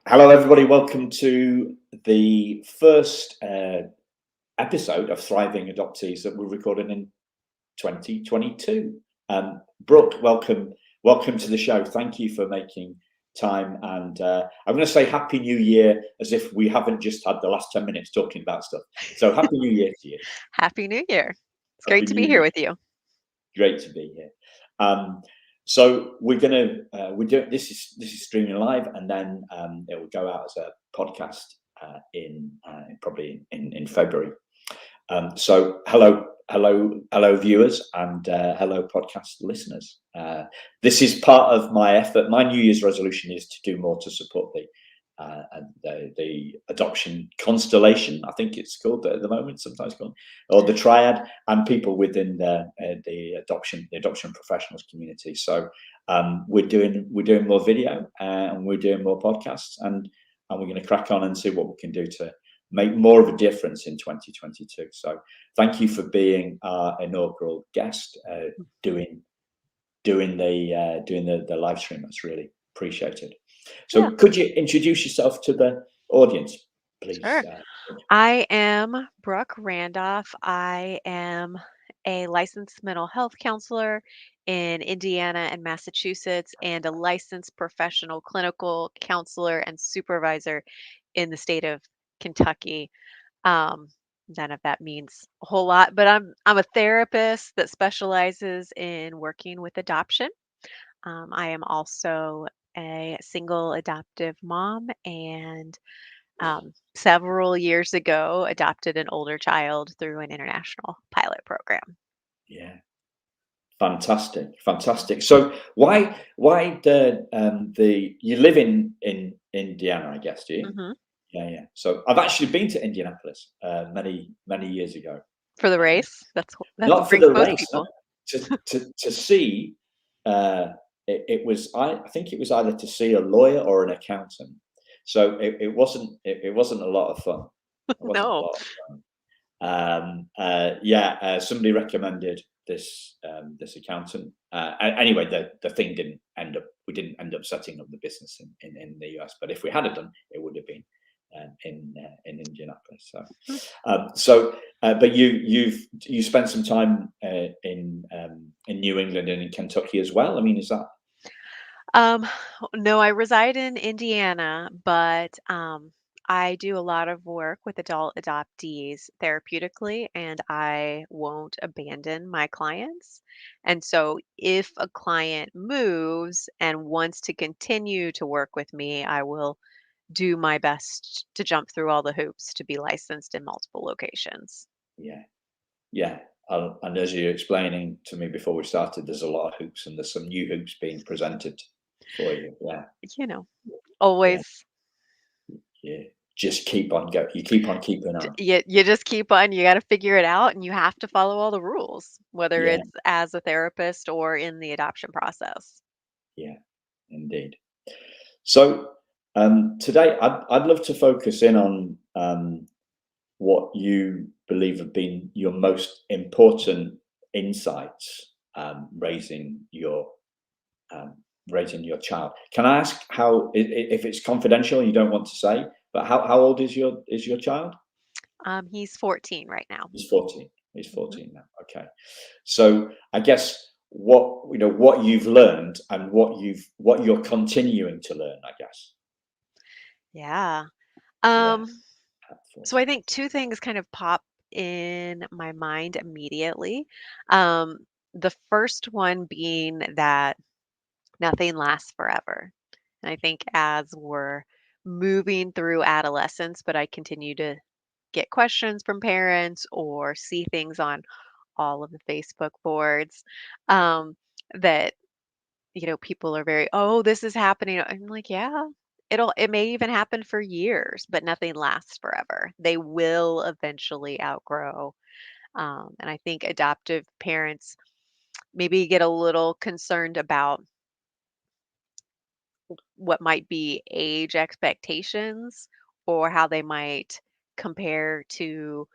Hello, everybody. Welcome to the first episode of Thriving Adoptees that we're recording in 2022. Brooke, welcome to the show. Thank you for making time. And I'm going to say Happy New Year as if we haven't just had the last 10 minutes talking about stuff. So Happy New Year to you. Happy New Year. It's Happy great to New be here Year. with you. Great to be here. So we're doing this is streaming live, and then it will go out as a podcast in probably in February. So hello viewers, and hello podcast listeners. This is part of my effort. My New Year's resolution is to do more to support the adoption constellation, I think it's called at the moment, sometimes called, or the triad, and people within the adoption professionals community. So we're doing more video, and we're doing more podcasts, and we're going to crack on and see what we can do to make more of a difference in 2022. So thank you for being our inaugural guest, doing the live stream. That's really appreciated. So Yeah, could you introduce yourself to the audience, please? sure. I am Brooke Randolph. I am a licensed mental health counselor in Indiana and Massachusetts, and a licensed professional clinical counselor and supervisor in the state of Kentucky. Um, None of that means a whole lot, but I'm a therapist that specializes in working with adoption. I am also a single adoptive mom, and several years ago adopted an older child through an international pilot program. Yeah, fantastic. So why the you live in Indiana, I guess, do you? Hmm. Yeah. So I've actually been to Indianapolis many years ago. For the Uh, race, that's Not what for brings the most race, no. people. To see. It was I think it was either to see a lawyer or an accountant. So it wasn't a lot of fun. It wasn't a No. lot of fun. Somebody recommended this accountant. Anyway, the thing didn't end up. We didn't end up setting up the business in the US. But if we had done, it would have been in Indianapolis. But you spent some time in New England and in Kentucky as well. I mean, is that? Um, no, I reside in Indiana, but I do a lot of work with adult adoptees therapeutically, and I won't abandon my clients. And so, if a client moves and wants to continue to work with me, I will do my best to jump through all the hoops to be licensed in multiple locations. Yeah, yeah. And as you're explaining to me before we started, there's a lot of hoops, and there's some new hoops being presented for you. Yeah, You know, yeah, always. yeah. Just keep on go. You keep on keeping on. You just keep on, you gotta figure it out, and you have to follow all the rules, whether Yeah, it's as a therapist or in the adoption process. yeah, indeed. So today, I'd love to focus in on what you believe have been your most important insights um, raising your child. Can I ask how, if it's confidential and you don't want to say, but how old is your child? He's 14 right now. He's 14. He's Mhm. 14 now. Okay. So I guess what you've learned and what you're continuing to learn, I guess. Yeah. Yeah. Um, At so I 14. think 2 things kind of pop in my mind immediately. Um, the first one being that nothing lasts forever. And I think as we're moving through adolescence, but I continue to get questions from parents or see things on all of the Facebook boards, um, that, people are very, "Oh, this is happening." I'm like, "Yeah, it may even happen for years, but nothing lasts forever. They will eventually outgrow." And I think adoptive parents maybe get a little concerned about what might be age expectations or how they might compare to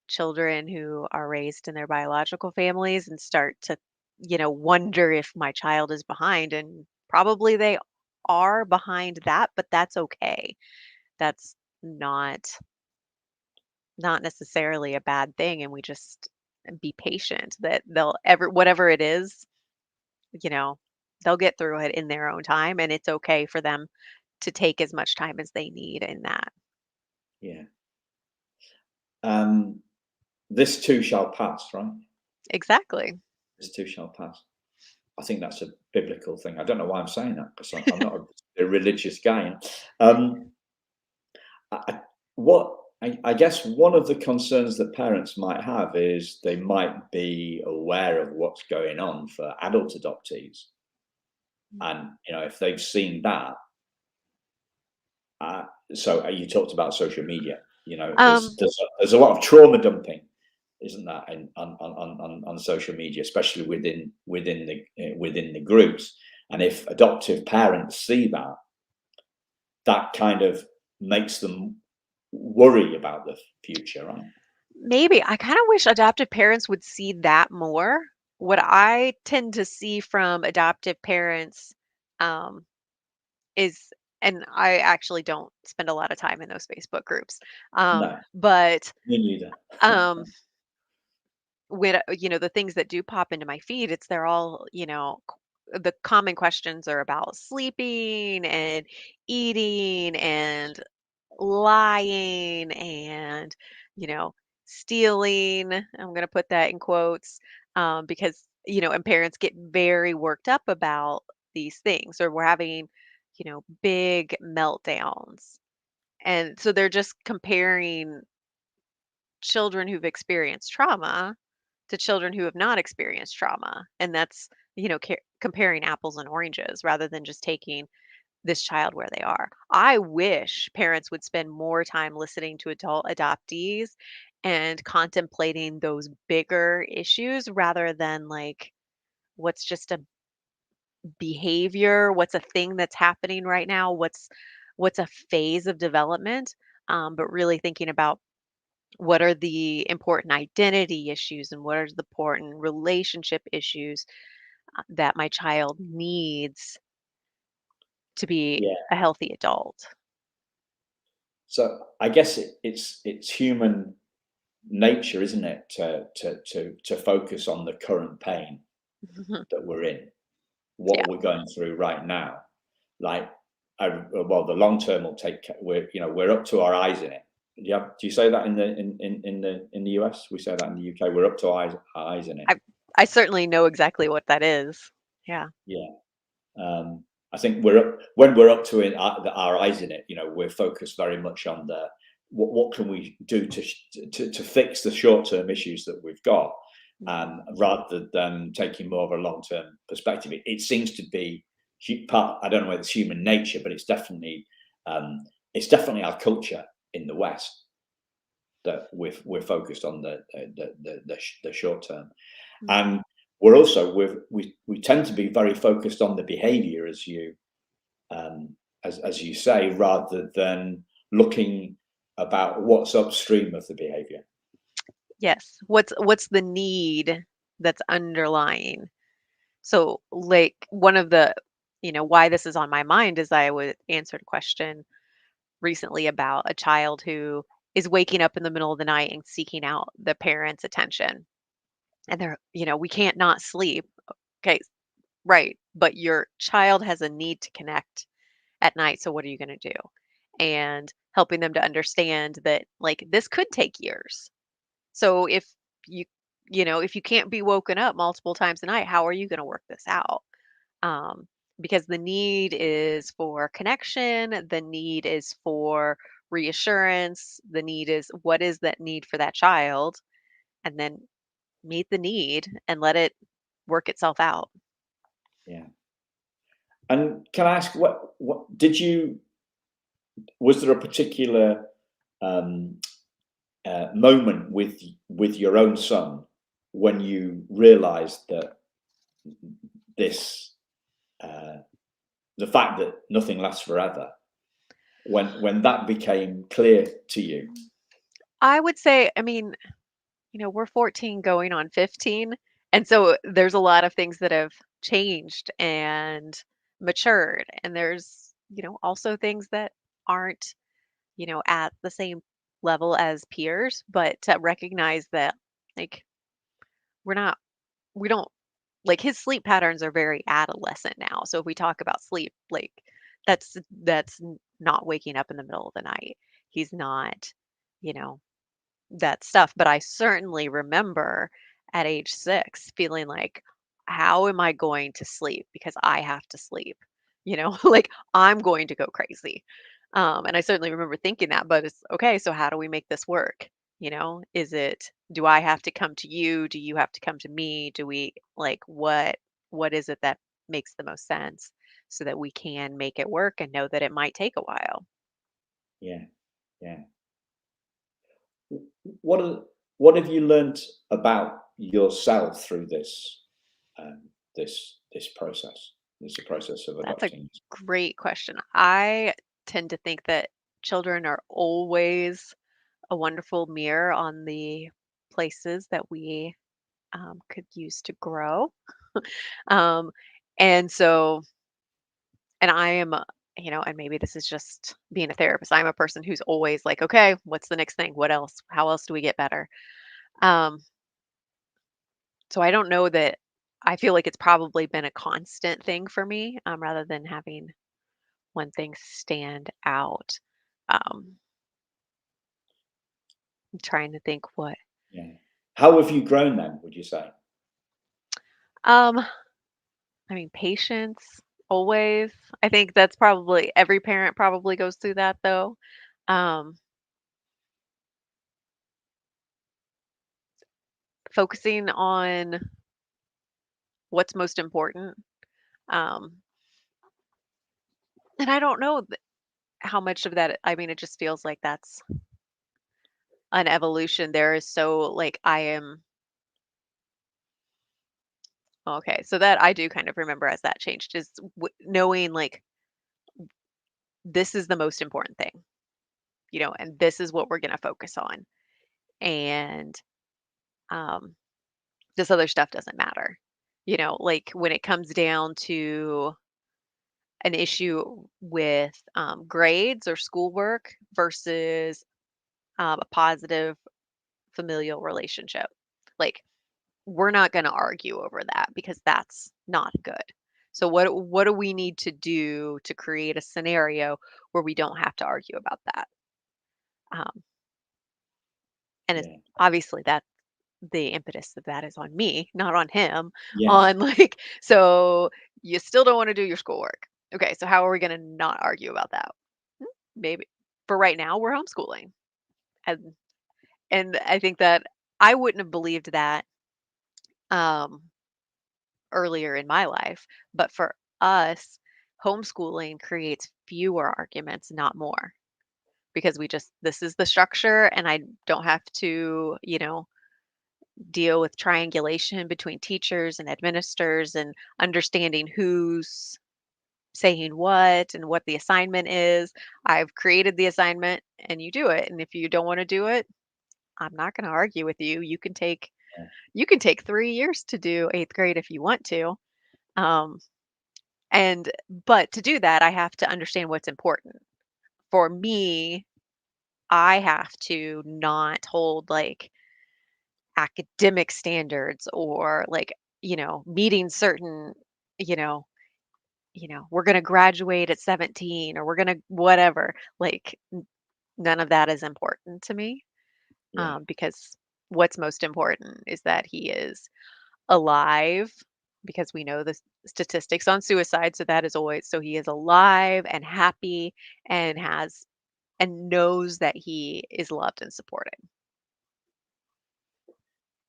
children who are raised in their biological families and start to, wonder if my child is behind. And probably they are behind that, but that's okay. That's not not necessarily a bad thing, and we just be patient that they'll ever whatever it is, you know, they'll get through it in their own time, and it's okay for them to take as much time as they need in that. Yeah. Um, this too shall pass, right? Exactly. This too shall pass. I think that's a biblical thing. I don't know why I'm saying that because I'm not a religious guy. Um, I, what I guess one of the concerns that parents might have is they might be aware of what's going on for adult adoptees, and if they've seen that. Uh, so you talked about social media. Um, There's a lot of trauma dumping, isn't that, on social media, especially within the groups. And if adoptive parents see that, that kind of makes them worry about the future, right? Maybe I kind of wish adoptive parents would see that more. What I tend to see from adoptive parents um, is, and I actually don't spend a lot of time in those Facebook groups, No, but me neither. um, when the things that do pop into my feed, it's they're all the common questions are about sleeping and eating and lying and you know stealing. I'm going to put that in quotes because and parents get very worked up about these things, or we're having big meltdowns, and so they're just comparing children who've experienced trauma to children who have not experienced trauma, and that's comparing apples and oranges rather than just taking this child where they are. I wish parents would spend more time listening to adult adoptees and contemplating those bigger issues rather than like what's just a behavior, what's a thing that's happening right now, what's a phase of development, but really thinking about what are the important identity issues and what are the important relationship issues that my child needs to be Yeah. a healthy adult. So I guess it's human nature, isn't it, to focus on the current pain that we're in, Yeah. what we're going through right now. Like, well, the long term will take. We're up to our eyes in it. Yeah. Do you say that in the US? We say that in the UK. We're up to our eyes in it. I I certainly know exactly what that is. Yeah. Yeah. I think when we're up to it, our eyes in it. We're focused very much on the what can we do to fix the short term issues that we've got, Mhm. rather than taking more of a long term perspective. It seems to be part. I don't know whether it's human nature, but um, it's definitely our culture in the West that we're focused on the short term. Mhm. And we're also we tend to be very focused on the behavior, um, as you say, rather than looking about what's upstream of the behavior. Yes. What's the need that's underlying? So, like, one of the why this is on my mind is I would answered a question recently about a child who is waking up in the middle of the night and seeking out the parents' attention. And we can't not sleep. Okay, right. But your child has a need to connect at night. So what are you going to do? And helping them to understand that like this could take years. So you if you can't be woken up multiple times a night, how are you going to work this out? Um, because the need is for connection, the need is for reassurance, the need is what is that need for that child, and then meet the need and let it work itself out. Yeah. And can I ask, what did you? Was there a particular um, moment with your own son when you realised that this uh, the fact that nothing lasts forever, when that became clear to you? I would say, I mean, we're 14 going on 15. And so there's a lot of things that have changed. And matured, and there's, also things that aren't, at the same level as peers, but to recognize that, like, we're not we don't like, his sleep patterns are very adolescent now. So if we talk about sleep, like, not waking up in the middle of the night. He's not, you know, that stuff. But I certainly remember at age 6 feeling like, how am I going to sleep? Because I have to sleep, like, I'm going to go crazy. And I certainly remember thinking that, but it's okay. So how do we make this work? Do I have to come to you? Do you have to come to me? Do we like what is it that makes the most sense so that we can make it work and know that it might take a while? Yeah, yeah. What are, what have you learnt about yourself through um, this process? This process of That's a adopting. great question. I tend to think that children are always a wonderful mirror on the places that we could use to grow. Um, and so, and I am, and maybe this is just being a therapist. I'm a person who's always like, okay, what's the next thing? What else? How else do we get better? Um, so I don't know that I feel like it's probably been a constant thing for me, rather than having one thing stand out. Um, I'm trying to think what. Yeah. How have you grown then, would you say? Um, I mean, patience always. I think that's probably every parent probably goes through that though. Um, Focusing on what's most important. Um, and I don't know how much of that, I mean, it just feels like that's an evolution. There is so like I am okay. So that I do kind of remember as that changed is knowing like this is the most important thing, and this is what we're going to focus on. And um, this other stuff doesn't matter. Like when it comes down to an issue with grades or schoolwork versus a positive familial relationship. Like we're not going to argue over that because that's not good. So what do we need to do to create a scenario where we don't have to argue about that? Um, and it's Yeah. obviously that the impetus of that is on me, not on him. Yes. On like, so you still don't want to do your schoolwork. Okay, so how are we going to not argue about that? Hmm, maybe for right now we're homeschooling, and I think that I wouldn't have believed that um, earlier in my life, but for us, homeschooling creates fewer arguments, not more, because we just this is the structure, and I don't have to, deal with triangulation between teachers and administrators and understanding who's saying what and what the assignment is. I've created the assignment and you do it. And if you don't want to do it, I'm not going to argue with you. Yeah. You can take 3 years to do 8th grade if you want to. Um and but to do that, I have to understand what's important. For me, I have to not hold like academic standards or like, meeting certain, you know, we're going to graduate at 17 or we're going to whatever. Like none of that is important to me, Yeah. because what's most important is that he is alive, because we know the statistics on suicide. So that is always, so he is alive and happy and knows that he is loved and supported.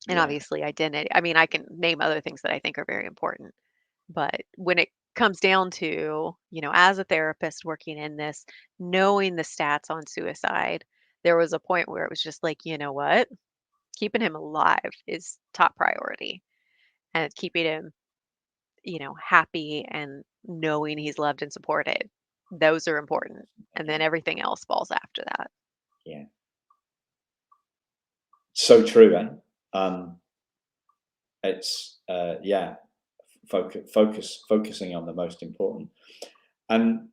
And Yeah. obviously identity. I mean, I can name other things that I think are very important. But when it comes down to, as a therapist working in this, knowing the stats on suicide, there was a point where it was just like, you know what? Keeping him alive is top priority. And keeping him, happy and knowing he's loved and supported. Those are important. And then Okay. everything else falls after that. Yeah. So true, eh? Um, it's yeah. focusing on the most important. And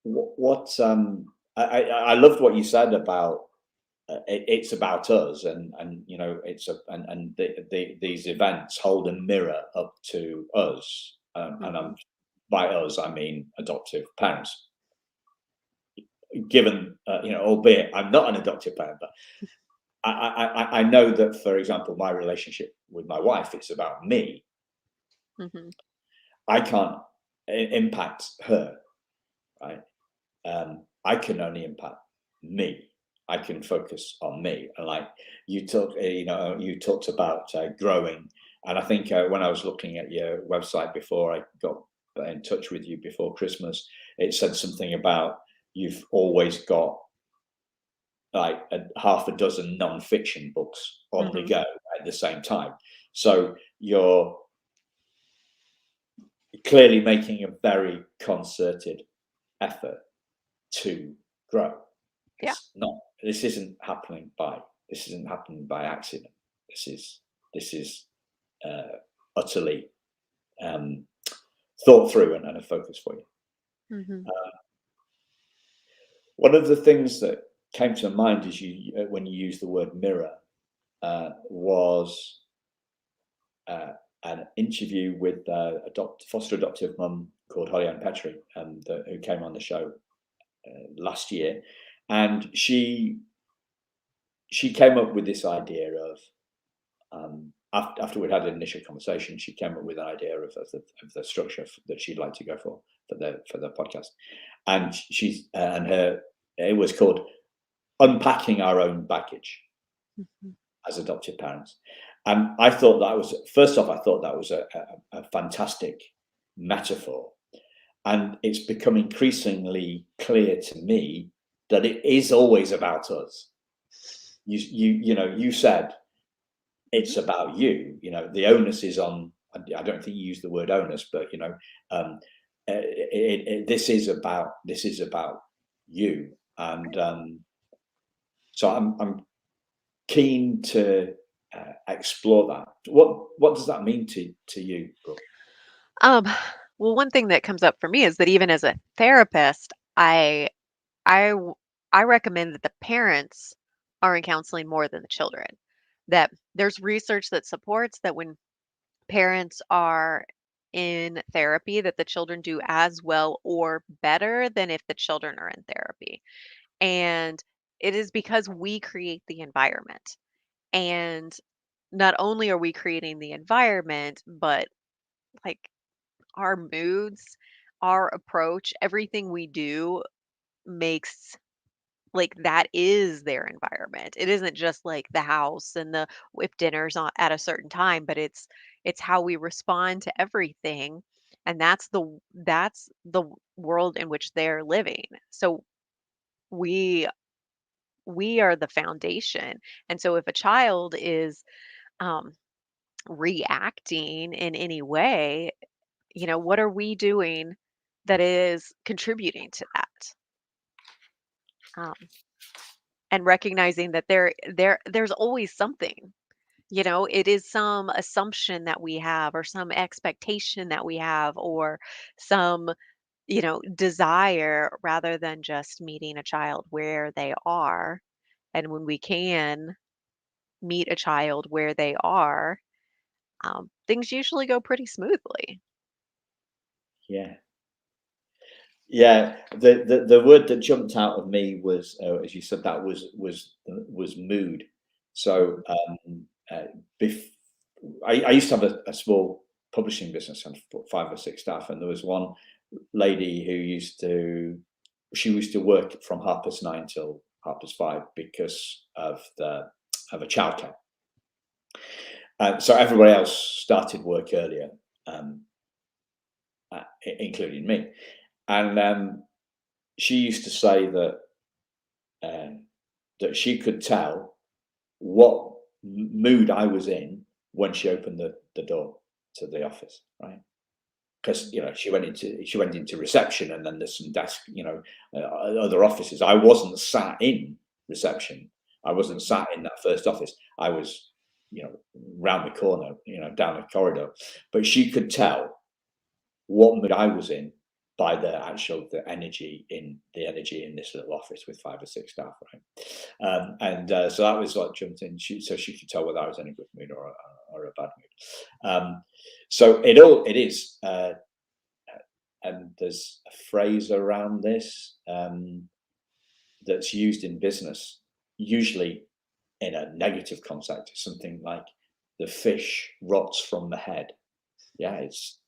what I loved what you said about it's about us, and these events hold a mirror up to us, Mhm. by us I mean adoptive parents. Given albeit I'm not an adoptive parent, but I know that, for example, my relationship with my wife, it's about me. Mhm. I can't impact her, right? I can only impact me. I can focus on me. And like you talked about growing. And I think when I was looking at your website before I got in touch with you before Christmas, it said something about you've always got like half a dozen non-fiction books on the Mhm. go at the same time. So you're clearly making a very concerted effort to grow. Yeah. This isn't happening by accident. This is utterly thought through and a focus for you. Mhm. One of the things that came to mind is when you use the word mirror was an interview with a foster adoptive mum called Holly Ann Petrie, who came on the show last year, and she came up with this idea of after we'd had an initial conversation, she came up with an idea of the structure that she'd like to go for the podcast, and it was called Unpacking Our Own Baggage Mhm. as adoptive parents. And I thought that was, first off, I thought that was a fantastic metaphor. And it's become increasingly clear to me that it is always about us. You said it's Mhm. about you. The onus is on. I don't think you used the word onus, but this is about you. And so I'm keen to explore that. What does that mean to you, Brooke? Um, well, one thing that comes up for me is that even as a therapist, I w- I recommend that the parents are in counseling more than the children. That there's research that supports that when parents are in therapy, that the children do as well or better than if the children are in therapy. And it is because we create the environment. And not only are we creating the environment, but like our moods, our approach, everything we do makes like that is their environment. It isn't just like the house and the if dinner's on at a certain time, but it's how we respond to everything. And that's the world in which they're living. So we we are the foundation. And so if a child is um reacting in any way, what are we doing that is contributing to that? Um, and recognizing that there's always something. It is some assumption that we have or some expectation that we have or some, desire rather than just meeting a child where they are. And when we can meet a child where they are, things usually go pretty smoothly. Yeah, yeah. The word that jumped out of me was, as you said, that was mood. So Mhm. uh, bef- I used to have a small publishing business and 5 or 6 staff, and there was one lady who used to work from 9:30 till 5:30 because of a childcare. So everybody else started work earlier, um, including me. And she used to say um, that she could tell what mood I was in when she opened the door to the office, right? Because she went into reception, and then there's some desk, other offices. I wasn't sat in reception. I wasn't Mhm. sat in that first office. I was. you know, round the corner, you know, down the corridor, but she could tell what mood I was in by the energy in this little office with 5 or 6 staff, right? So that was like jumped in. So she could tell whether I was in a good mood or a bad mood. So it is, and there's a phrase around this that's used in business, usually in a negative context, something like the fish rots from the head. Yeah, it's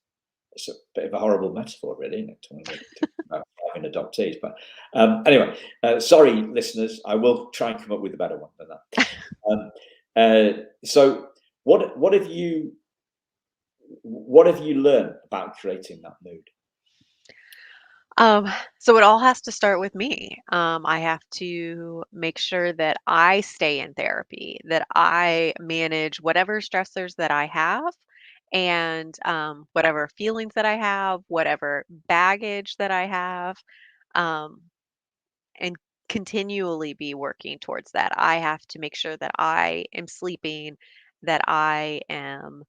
a bit of a horrible metaphor, really, isn't it? When we're talking about having adoptees. But anyway, sorry, listeners, I will try and come up with a better one than that. So, what have you learned about creating that mood? So it all has to start with me. I have to make sure that I stay in therapy, that I manage whatever stressors that I have and whatever feelings that I have, whatever baggage that I have, um, and continually be working towards that. I have to make sure that I am sleeping, that I am,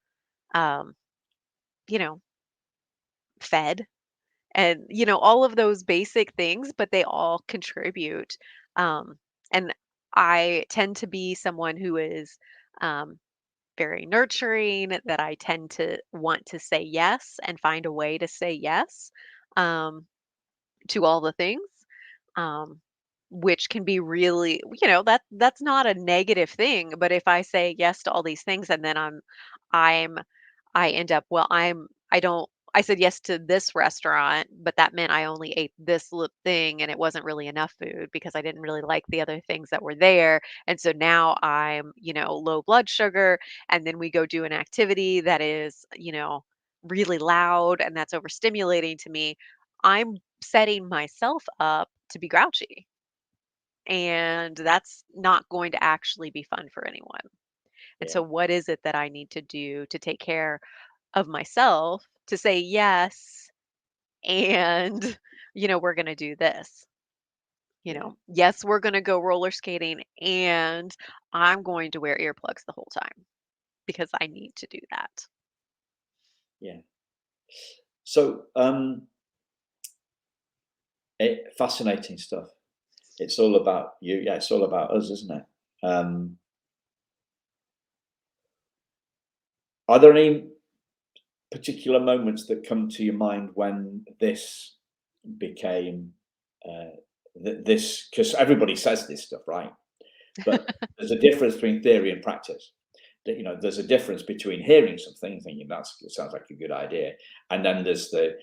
um, you know, fed and all of those basic things, but they all contribute. um, and I tend to be someone who is um, very nurturing, that I tend to want to say yes and find a way to say yes, um, to all the things, um, which can be really, that's not a negative thing. But if I say yes to all these things and then I'm I end up, well, I don't I said yes to this restaurant, but that meant I only ate this thing and it wasn't really enough food because I didn't really like the other things that were there. And so now I'm, low blood sugar. And then we go do an activity that is, really loud and that's overstimulating to me. I'm setting myself up to be grouchy. And that's not going to actually be fun for anyone. And Yeah, so, what is it that I need to do to take care of myself to say yes? And, we're going to do this. yeah, Yes, we're going to go roller skating and I'm going to wear earplugs the whole time because I need to do that. yeah. So, fascinating stuff. It's all about you. Yeah, it's all about us, isn't it? Are there any particular moments that come to your mind when this became this? Because everybody says this stuff, right? But there's a difference between theory and practice. There's a difference between hearing something and thinking it sounds like a good idea, and then there's but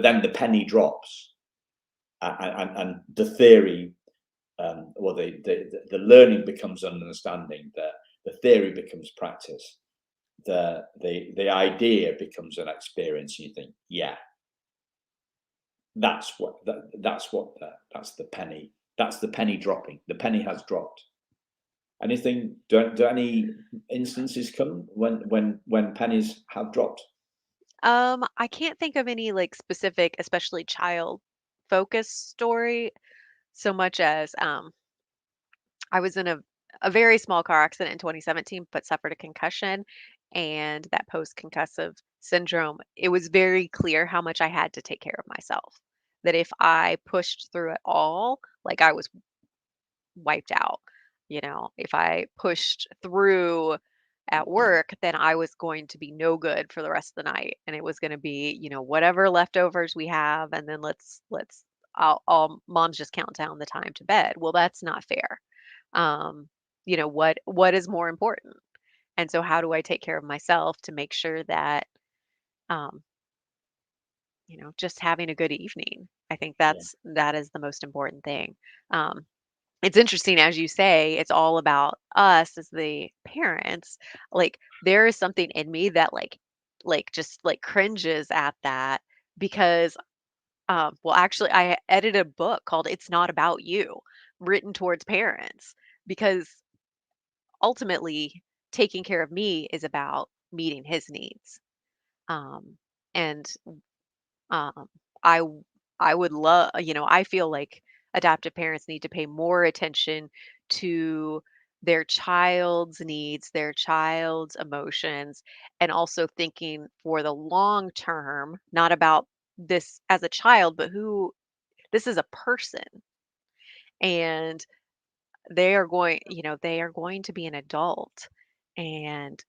then the penny drops, and the theory, or the learning becomes an understanding. The theory becomes practice. The idea becomes an experience. And you think, yeah, that's the penny. That's the penny dropping. The penny has dropped. Anything? Do any instances come when pennies have dropped? I can't think of any like specific, especially child focused story so much as I was in a very small car accident in 2017, but suffered a concussion and that post-concussive syndrome. It was very clear how much I had to take care of myself. That if I pushed through it all, like I was wiped out. If I pushed through at work, then I was going to be no good for the rest of the night. And it was going to be, whatever leftovers we have, and then I'll mom's just count down the time to bed. Well, that's not fair. um, what is more important? And so how do I take care of myself to make sure that um, just having a good evening? I think Yeah, that is the most important thing. um, it's interesting, as you say, it's all about us as the parents. Like, there is something in me that just like cringes at that because well, actually, I edited a book called It's Not About You, written towards parents, because ultimately taking care of me is about meeting his needs. Um, and um, I I would love, I feel like adoptive parents need to pay more attention to their child's needs, their child's emotions, and also thinking for the long term, not about this as a child, but who this is a person. And they are going to be an adult and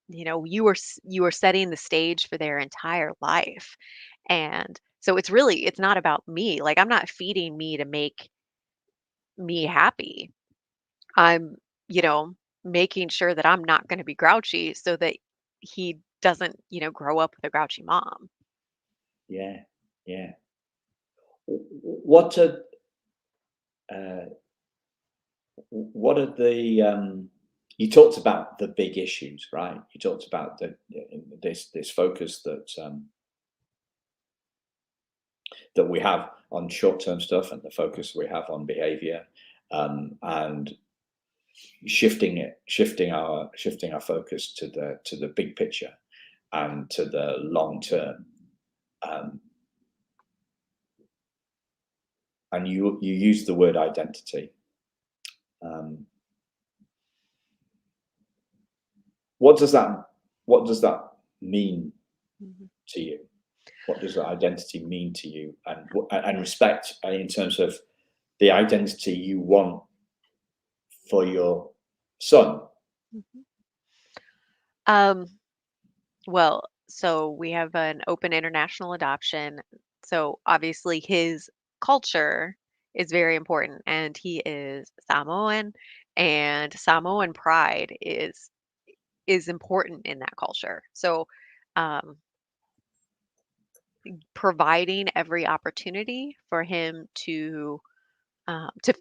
you are setting the stage for their entire life. And so it's not about me. Like I'm not feeding me to make me happy. I'm, you know, making sure that I'm not going to be grouchy so that he doesn't, grow up with a grouchy mom. Yeah, yeah. What are uh, what are the you talked about the big issues, right? You talked about this focus that we have on short-term stuff and the focus we have on behavior, and shifting our focus to the big picture and to the long term. Um, and you use the word identity. Um, what does that mean Mhm. to you? What does that identity mean to you? And respect in terms of the identity you want for your son. Mhm. Um, well, so we have an open international adoption. So obviously his culture is very important and he is Samoan and Samoan pride is important in that culture. So um providing every opportunity for him to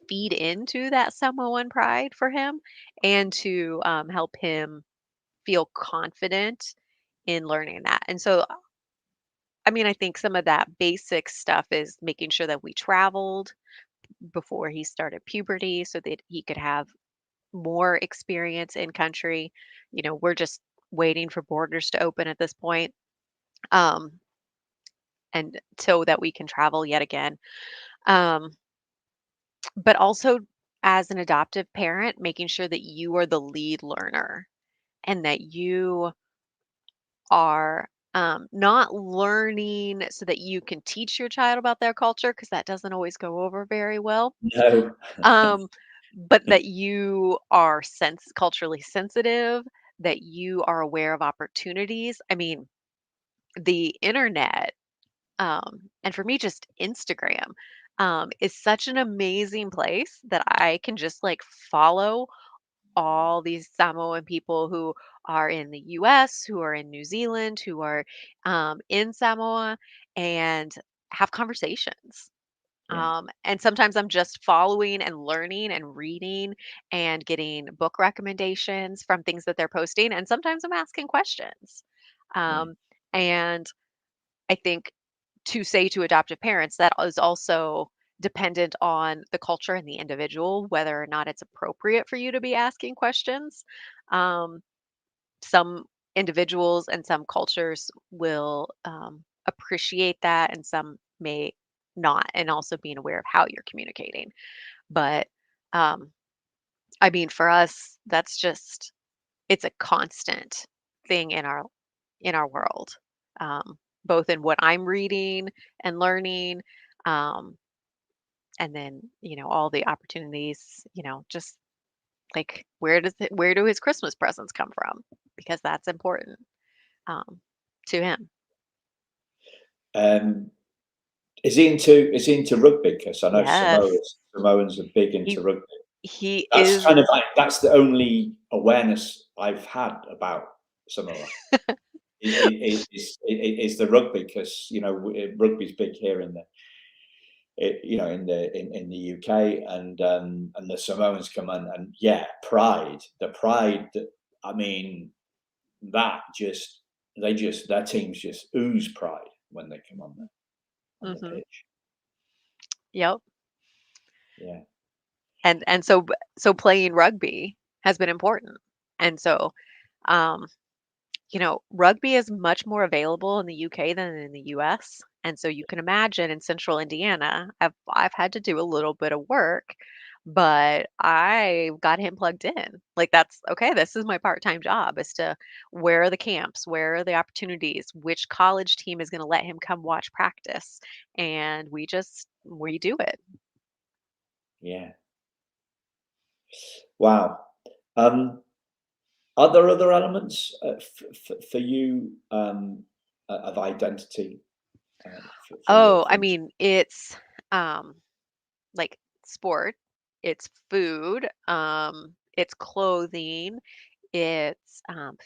feed into that Samoan pride for him and to help him feel confident in learning that. And so, I mean, I think some of that basic stuff is making sure that we traveled before he started puberty so that he could have more experience in country. We're just waiting for borders to open at this point. Um, and so that we can travel yet again. Um, but also as an adoptive parent, making sure that you are the lead learner and that you are not learning so that you can teach your child about their culture, because that doesn't always go over very well. No. Um, but that you are culturally sensitive, that you are aware of opportunities. I mean, the internet, and for me, just Instagram, is such an amazing place that I can just like follow all these Samoan people who are in the US, who are in New Zealand, who are in Samoa, and have conversations. Yeah, And sometimes I'm just following and learning and reading and getting book recommendations from things that they're posting. And sometimes I'm asking questions. yeah, Um, and I think to say to adoptive parents, that is also dependent on the culture and the individual, whether or not it's appropriate for you to be asking questions. Um, some individuals and some cultures will appreciate that, and some may not, and also being aware of how you're communicating. But um, I mean, for us, it's a constant thing in our world, both in what I'm reading and learning, um, and then all the opportunities. Just like where do his Christmas presents come from? Because that's important um, to him. um, is he into rugby? Because I know Yes, Samoans are big he into rugby. he That's is. kind of like that's the only awareness I've had about Samoa is the rugby, because rugby's big here in the UK, and the Samoans come in, and yeah, the pride that, I mean, that just their teams just ooze pride when they come on the Hmm. pitch. Yep. Yeah, And so playing rugby has been important. And so um, rugby is much more available in the UK than in the US. And so you can imagine in central Indiana, I've had to do a little bit of work but I got him plugged in. Like, that's okay. This is my part-time job, is to where are the camps, where are the opportunities, which college team is going to let him come watch practice, and we do it. Yeah. Wow. Um, are there other elements for you of identity for your Oh, I friends? mean, it's um like sport, it's food, it's clothing, it's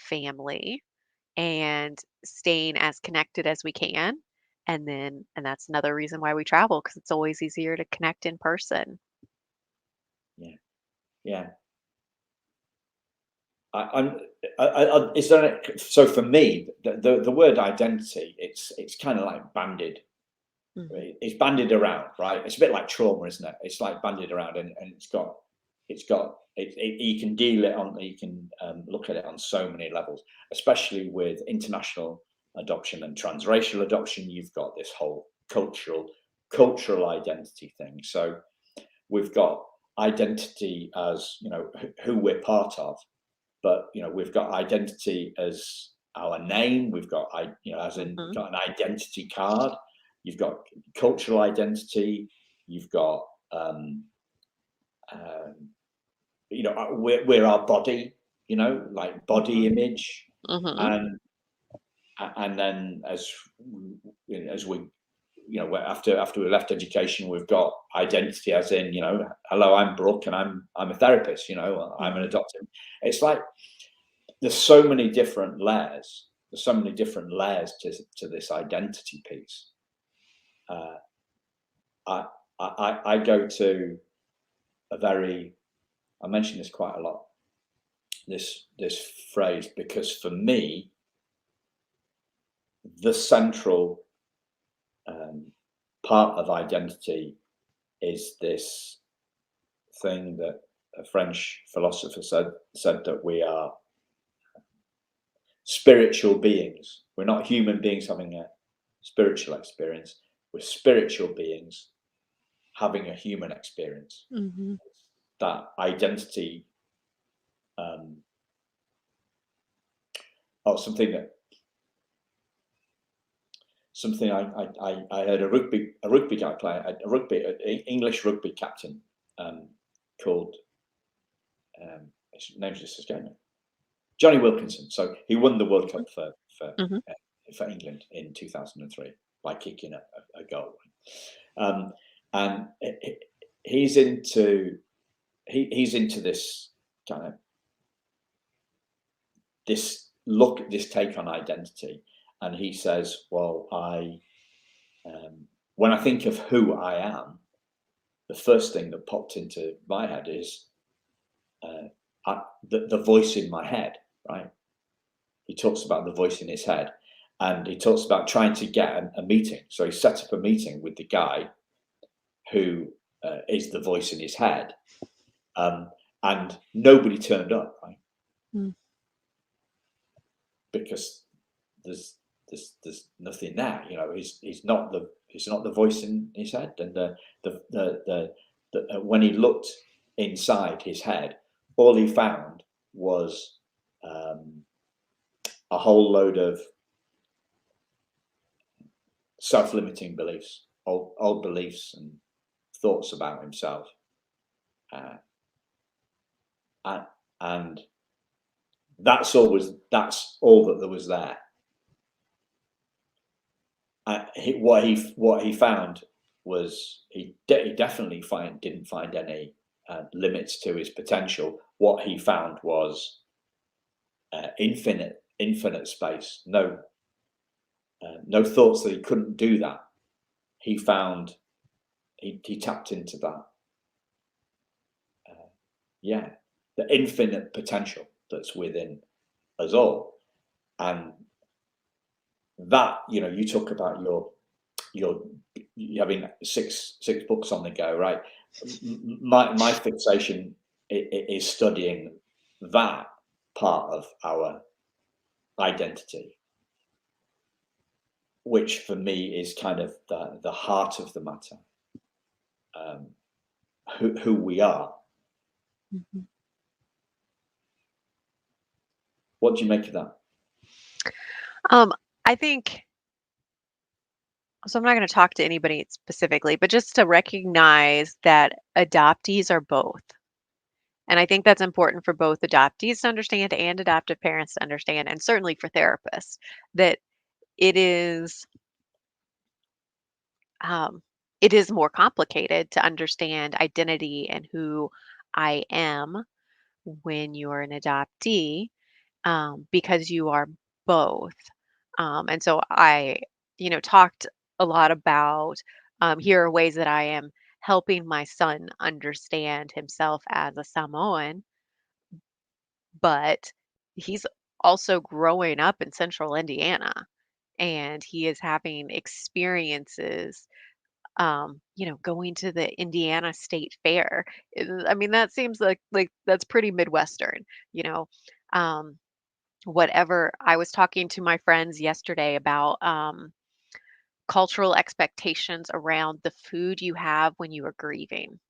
family, and staying as connected as we can. And that's another reason why we travel, because it's always easier to connect in person. Yeah. Yeah. I'm. Is there? So for me, the word identity, it's kind of like banded. Hmm. It's bandied around, right? It's a bit like trauma, isn't it? It's like bandied around, and you can deal it on, you can look at it on so many levels, especially with international adoption and transracial adoption. You've got this whole cultural identity thing. So we've got identity as, who we're part of, but we've got identity as our name. We've got, as in, Hmm. got an identity card. You've got cultural identity. You've got um, we're our body, like body Hmm. image. Hmm. And and then as we, after we left education, we've got identity as in, hello, I'm Brooke, and I'm a therapist. I'm an Hmm. adopted. It's like there's so many different layers. There's so many different layers to this identity piece. Uh, I, I go to a very, I mention this quite a lot, this phrase, because for me, the central part of identity is this thing that a French philosopher said that we are spiritual beings. We're not human beings having a spiritual experience. We're spiritual beings having a human experience. Hmm. That identity, or something I heard a rugby guy play, an English rugby captain, called, his name's just escaping me, Johnny Wilkinson. So he won the World Cup Hmm. for England in 2003 by kicking a goal. Um, and he's into he's into this kind of this take on identity, and he says, "Well, when I think of who I am, the first thing that popped into my head is the voice in my head." Right? He talks about the voice in his head, and he talks about trying to get a meeting. So he set up a meeting with the guy who is the voice in his head, um, and nobody turned up, right? Because there's there's nothing there. He's not the voice in his head, and when he looked inside his head, all he found was um, a whole load of self-limiting beliefs, old beliefs and thoughts about himself, uh, and, and that's all that there was there. What he found was he definitely didn't find any limits to his potential. What he found was infinite space. No thoughts that he couldn't do that. He found he tapped into that. Yeah, the infinite potential that's within us all. And that, you talk about your you having six books on the go, right? My fixation is studying that part of our identity, which for me is kind of the heart of the matter. Who we are, Mhm. What do you make of that? I think so. I'm not going to talk to anybody specifically, but just to recognize that adoptees are both. And I think that's important for both adoptees to understand and adoptive parents to understand, and certainly for therapists, that it is um, it is more complicated to understand identity and who I am when you're an adoptee, because you are both. And so I, talked a lot about, here are ways that I am helping my son understand himself as a Samoan, but he's also growing up in central Indiana, and he is having experiences, going to the Indiana State Fair. I mean, that seems like that's pretty Midwestern, you know. Um, Whatever. I was talking to my friends yesterday about cultural expectations around the food you have when you are grieving.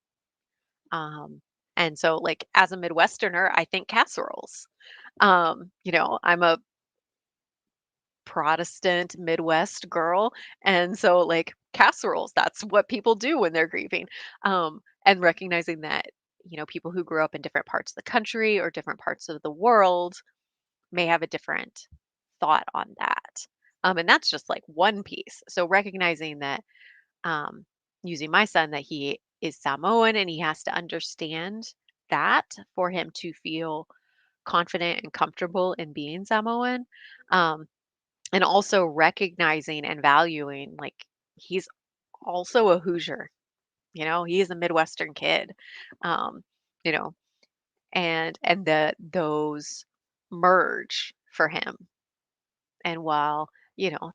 Um, and so, like, as a Midwesterner, I think casseroles. I'm a Protestant Midwest girl, and so, like, casseroles, that's what people do when they're grieving. And recognizing that, people who grew up in different parts of the country or different parts of the world may have a different thought on that. And that's just like one piece. So recognizing that, um, using my son, that he is Samoan and he has to understand that for him to feel confident and comfortable in being Samoan. Um, and also recognizing and valuing, like, he's also a Hoosier, he is a Midwestern kid. Um, you know, and that those merge for him. And while,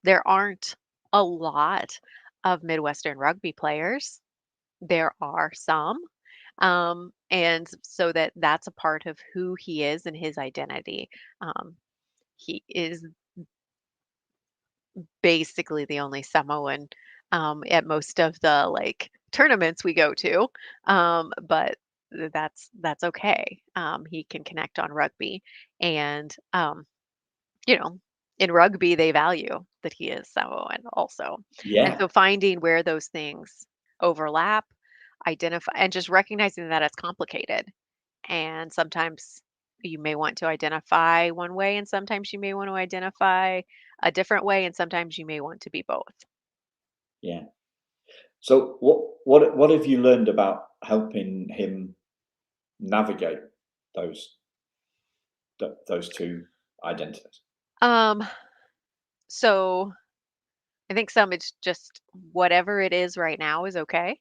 there aren't a lot of Midwestern rugby players, there are some. And so that's a part of who he is and his identity. He is basically the only Samoan, at most of the, like, tournaments we go to. But that's okay. He can connect on rugby, and you know, in rugby they value that he is Samoan also. And Yeah, so finding where those things overlap, identify, and just recognizing that it's complicated. And sometimes you may want to identify one way, and sometimes you may want to identify a different way, and sometimes you may want to be both. yeah. So what have you learned about helping him navigate those those two identities? Um, so I think some, it's just whatever it is right now is okay.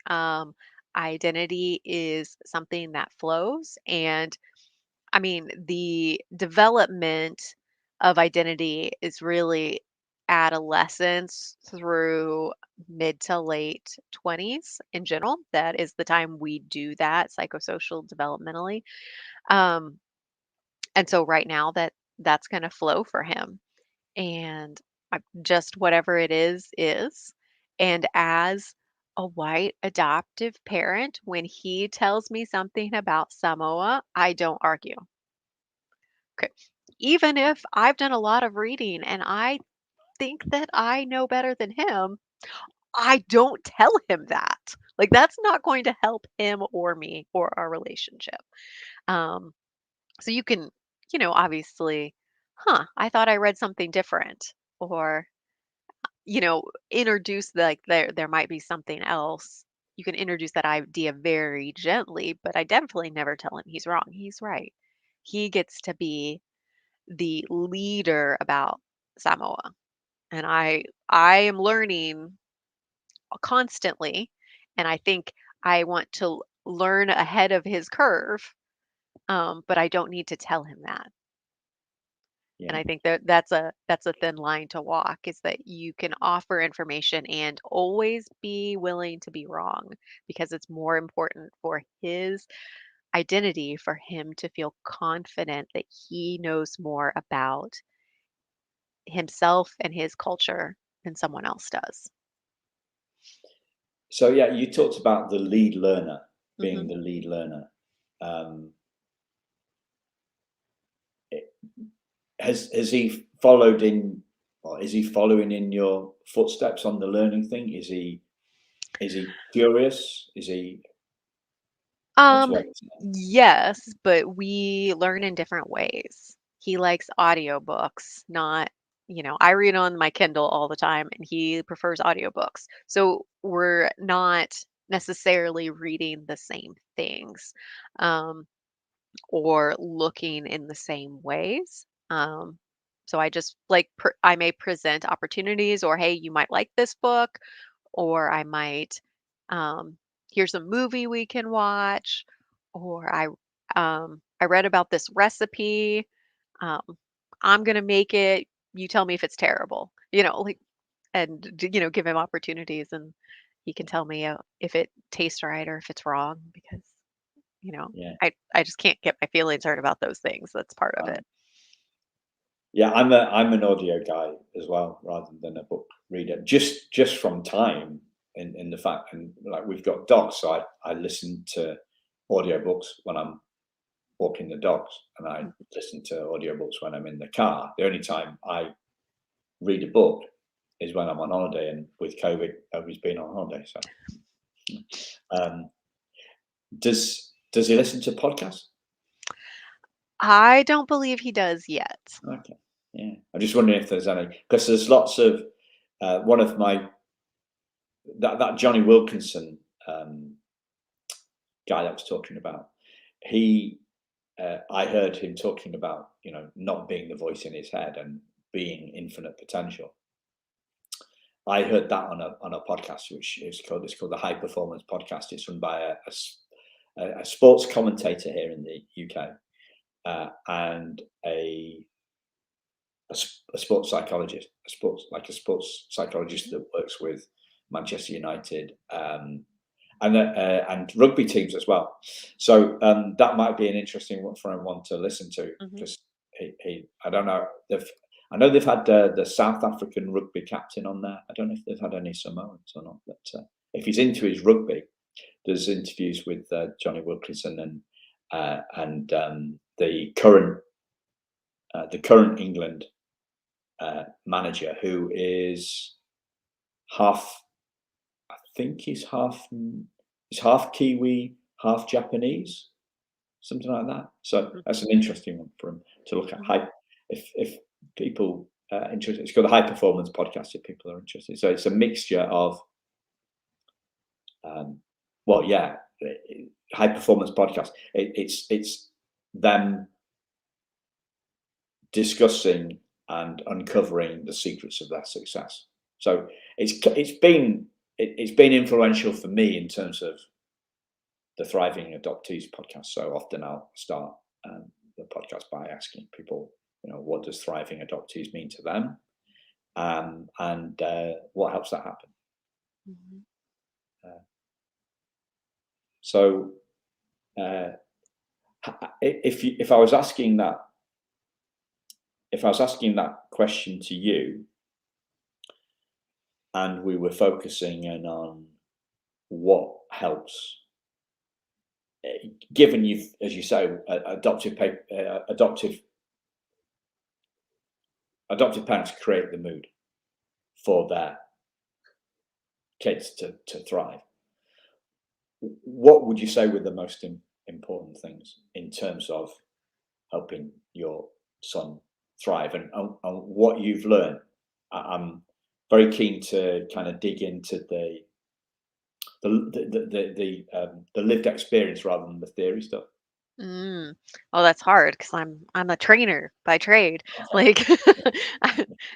Um, Identity is something that flows, and I mean, the development of identity is really adolescence through mid to late 20s in general. That is the time we do that psychosocial developmentally. Um, and so right now that's going to flow for him. And just whatever it is. And as a white adoptive parent, when he tells me something about Samoa, I don't argue. Okay. Even if I've done a lot of reading and I think that I know better than him, I don't tell him that. Like, that's not going to help him or me or our relationship. Um, so you can, obviously, I thought I read something different, or, introduce, like, there might be something else. You can introduce that idea very gently, but I definitely never tell him he's wrong. He's right. He gets to be the leader about Samoa. And I am learning constantly, and I think I want to learn ahead of his curve, but I don't need to tell him that. And Yeah. I think that's a thin line to walk, is that you can offer information and always be willing to be wrong, because it's more important for his identity for him to feel confident that he knows more about himself and his culture than someone else does. So yeah, you talked about the lead learner being Mhm. the lead learner. Um, it- has he followed in, or is he following in your footsteps on the learning thing? Is he curious? Is he what's Um, what? yes, but we learn in different ways. He likes audiobooks, not, I read on my Kindle all the time and he prefers audiobooks. So we're not necessarily reading the same things, um, or looking in the same ways. So I just like I may present opportunities, or hey, you might like this book, or I might, um, here's a movie we can watch, or I read about this recipe. Um, I'm gonna make it. You tell me if it's terrible. Like, and give him opportunities, and he can tell me if it tastes right or if it's wrong, because you know Yeah. I just can't get my feelings hurt about those things. That's part of it. Yeah, I'm an audio guy as well, rather than a book reader. Just from time, in the fact, and like we've got dogs, so I listen to audiobooks when I'm walking the dogs, and I Mhm. listen to audiobooks when I'm in the car. The only time I read a book is when I'm on holiday, and with COVID, nobody's been on holiday. So, um, does he listen to podcasts? I don't believe he does yet. Okay, yeah. I'm just wondering if there's any, because there's lots of one of my that Johnny Wilkinson um, guy that was talking about. He, I heard him talking about not being the voice in his head and being infinite potential. I heard that on a podcast, which is called the High Performance Podcast. It's run by a sports commentator here in the UK, and a sports psychologist, a sports psychologist that works with Manchester United, and rugby teams as well. So that might be an interesting one for anyone to listen to, Hmm. because I don't know. I know they've had the South African rugby captain on there. I don't know if they've had any Samoans or not, but if he's into his rugby, there's interviews with Johnny Wilkinson and the current England manager, who is half. I think he's half Kiwi, half Japanese, something like that. So that's an interesting one for him to look at. Hmm. If people interested, it's called the High Performance Podcast. If people are interested, so it's a mixture of, um, well, yeah, high performance podcast. It's them discussing and uncovering the secrets of their success. So it's been influential for me in terms of the Thriving Adoptees podcast. So often I'll start the podcast by asking people, what does thriving adoptees mean to them, and what helps that happen. Hmm. Uh, so uh, if I was asking that question to you, and we were focusing in on what helps, given you've, as you say, adoptive parents create the mood for their kids to thrive. What would you say were the most important things in terms of helping your son thrive, and what you've learned? I'm very keen to kind of dig into the lived experience rather than the theory stuff. Mm. Oh, that's hard because I'm a trainer by trade. Like,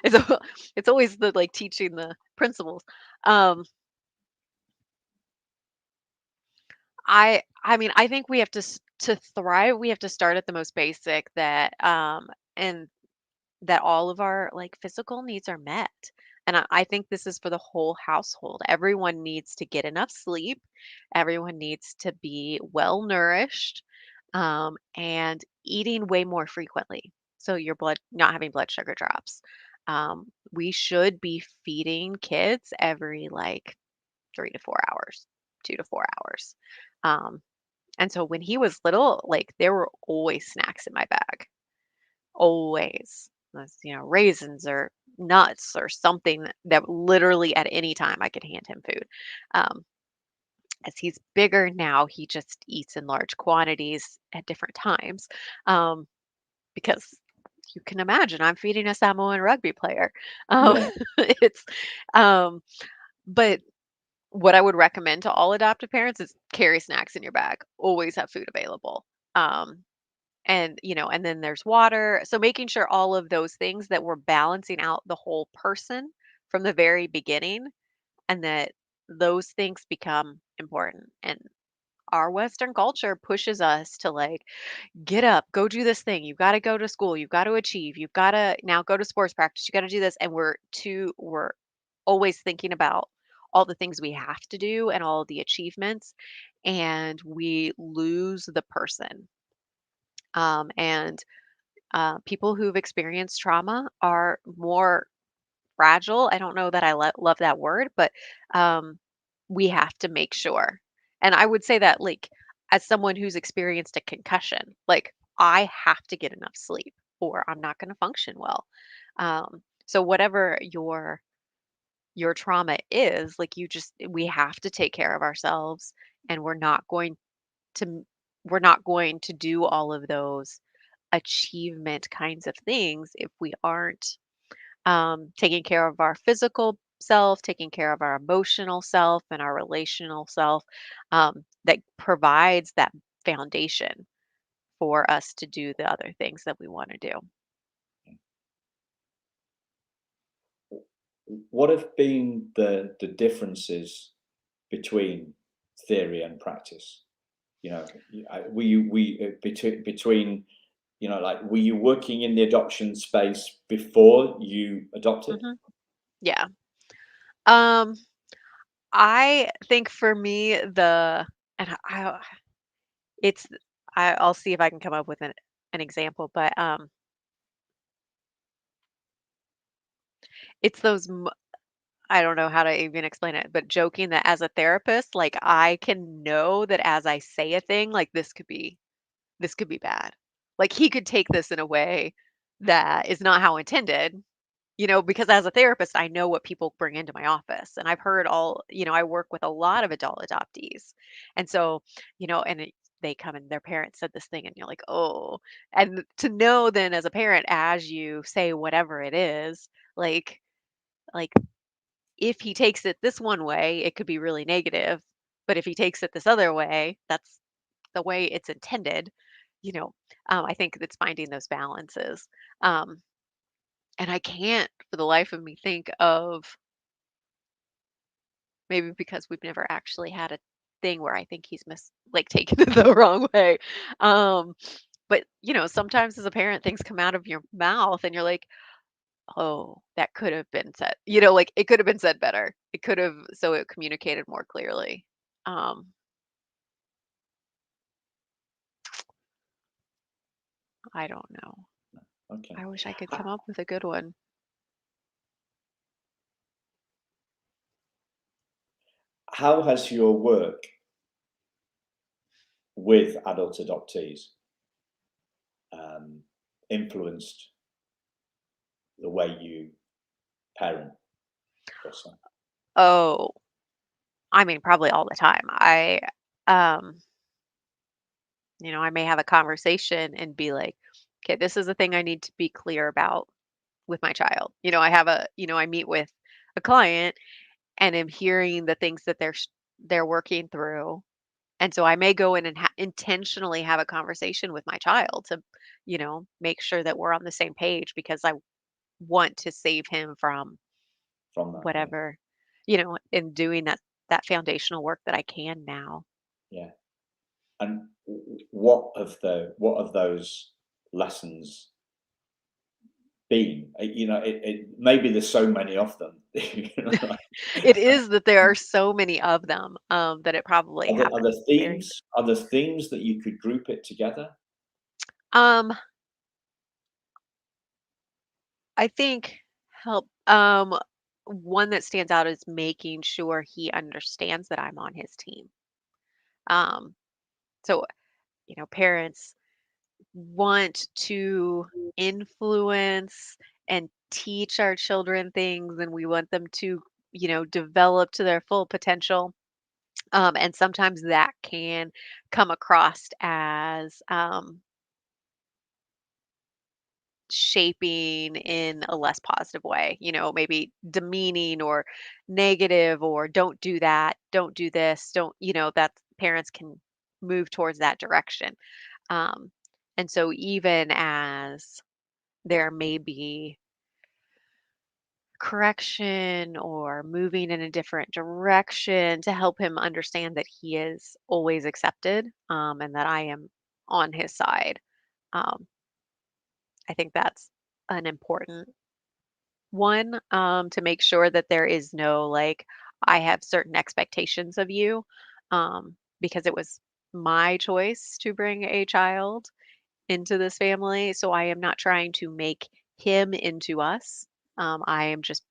it's it's always the like teaching the principles. Um, I mean, I think we have to thrive. We have to start at the most basic, and that all of our like physical needs are met. And I think this is for the whole household. Everyone needs to get enough sleep. Everyone needs to be well nourished, and eating way more frequently. So your blood not having blood sugar drops. We should be feeding kids every like 3 to 4 hours, 2 to 4 hours. Um, And so when he was little, like there were always snacks in my bag. Always. That's, raisins or nuts or something that literally at any time I could hand him food. Um, as he's bigger now, he just eats in large quantities at different times. Um, because you can imagine I'm feeding a Samoan rugby player. Um, Yeah. it's um, but what I would recommend to all adoptive parents is carry snacks in your bag. Always have food available. Um, and then there's water. So making sure all of those things that we're balancing out the whole person from the very beginning and that those things become important. And our Western culture pushes us to like, get up, go do this thing. You've got to go to school. You've got to achieve. You've got to now go to sports practice. You got to do this. And we're always thinking about all the things we have to do and all the achievements. And we lose the person. And people who've experienced trauma are more fragile. I don't know that I love that word, but um, we have to make sure. And I would say that, like, as someone who's experienced a concussion, like, I have to get enough sleep or I'm not going to function well. So whatever your trauma is, like, we have to take care of ourselves, and to we're not going to do all of those achievement kinds of things if we aren't taking care of our physical self, taking care of our emotional self and our relational self, that provides that foundation for us to do the other things that we want to do. What have been the differences between theory and practice? Were you between like were you working in the adoption space before you adopted? Hmm. Yeah. Um, I think for me, and it's, I'll see if I can come up with an example, but it's I don't know how to even explain it, but joking that as a therapist, like I can know that as I say a thing, like this could be bad. Like he could take this in a way that is not how intended, because as a therapist, I know what people bring into my office. And I've heard I work with a lot of adult adoptees. And so, they come and their parents said this thing and you're like, oh, and to know then as a parent, as you say whatever it is, like if he takes it this one way, it could be really negative. But if he takes it this other way, that's the way it's intended. You know, I think it's finding those balances. Um, and I can't for the life of me think of, maybe because we've never actually had a thing where I think he's like taken it the wrong way. Um, but sometimes as a parent, things come out of your mouth and you're like, oh, that could have been said, like it could have been said better. It could have, so it communicated more clearly. Um, I don't know. Okay. I wish I could come Ho- up with a good one. How has your work with adult adoptees um, influenced the way you parent your son? Oh, I mean, probably all the time. Um, I may have a conversation and be like, okay, this is the thing I need to be clear about with my child. I meet with a client and am hearing the things that they're working through. And so I may go in and intentionally have a conversation with my child to, make sure that we're on the same page because I want to save him from From that? Yeah, whatever, in doing that foundational work that I can now. yeah. And what of those lessons been? Maybe there's so many of them. It is that there are so many of them, that it probably Are happens there very. themes? Are there themes that you could group it together? Um, I think help. One that stands out is making sure he understands that I'm on his team. Um, So, parents want to influence and teach our children things, and we want them to, develop to their full potential. And sometimes that can come across as shaping in a less positive way, maybe demeaning or negative, or don't do that, don't do this, don't, that parents can move towards that direction. Um, and so, even as there may be correction or moving in a different direction to help him understand that he is always accepted, and that I am on his side. Um, I think that's an important one, to make sure that there is no, like, I have certain expectations of you, because it was my choice to bring a child into this family. So I am not trying to make him into us. I am just,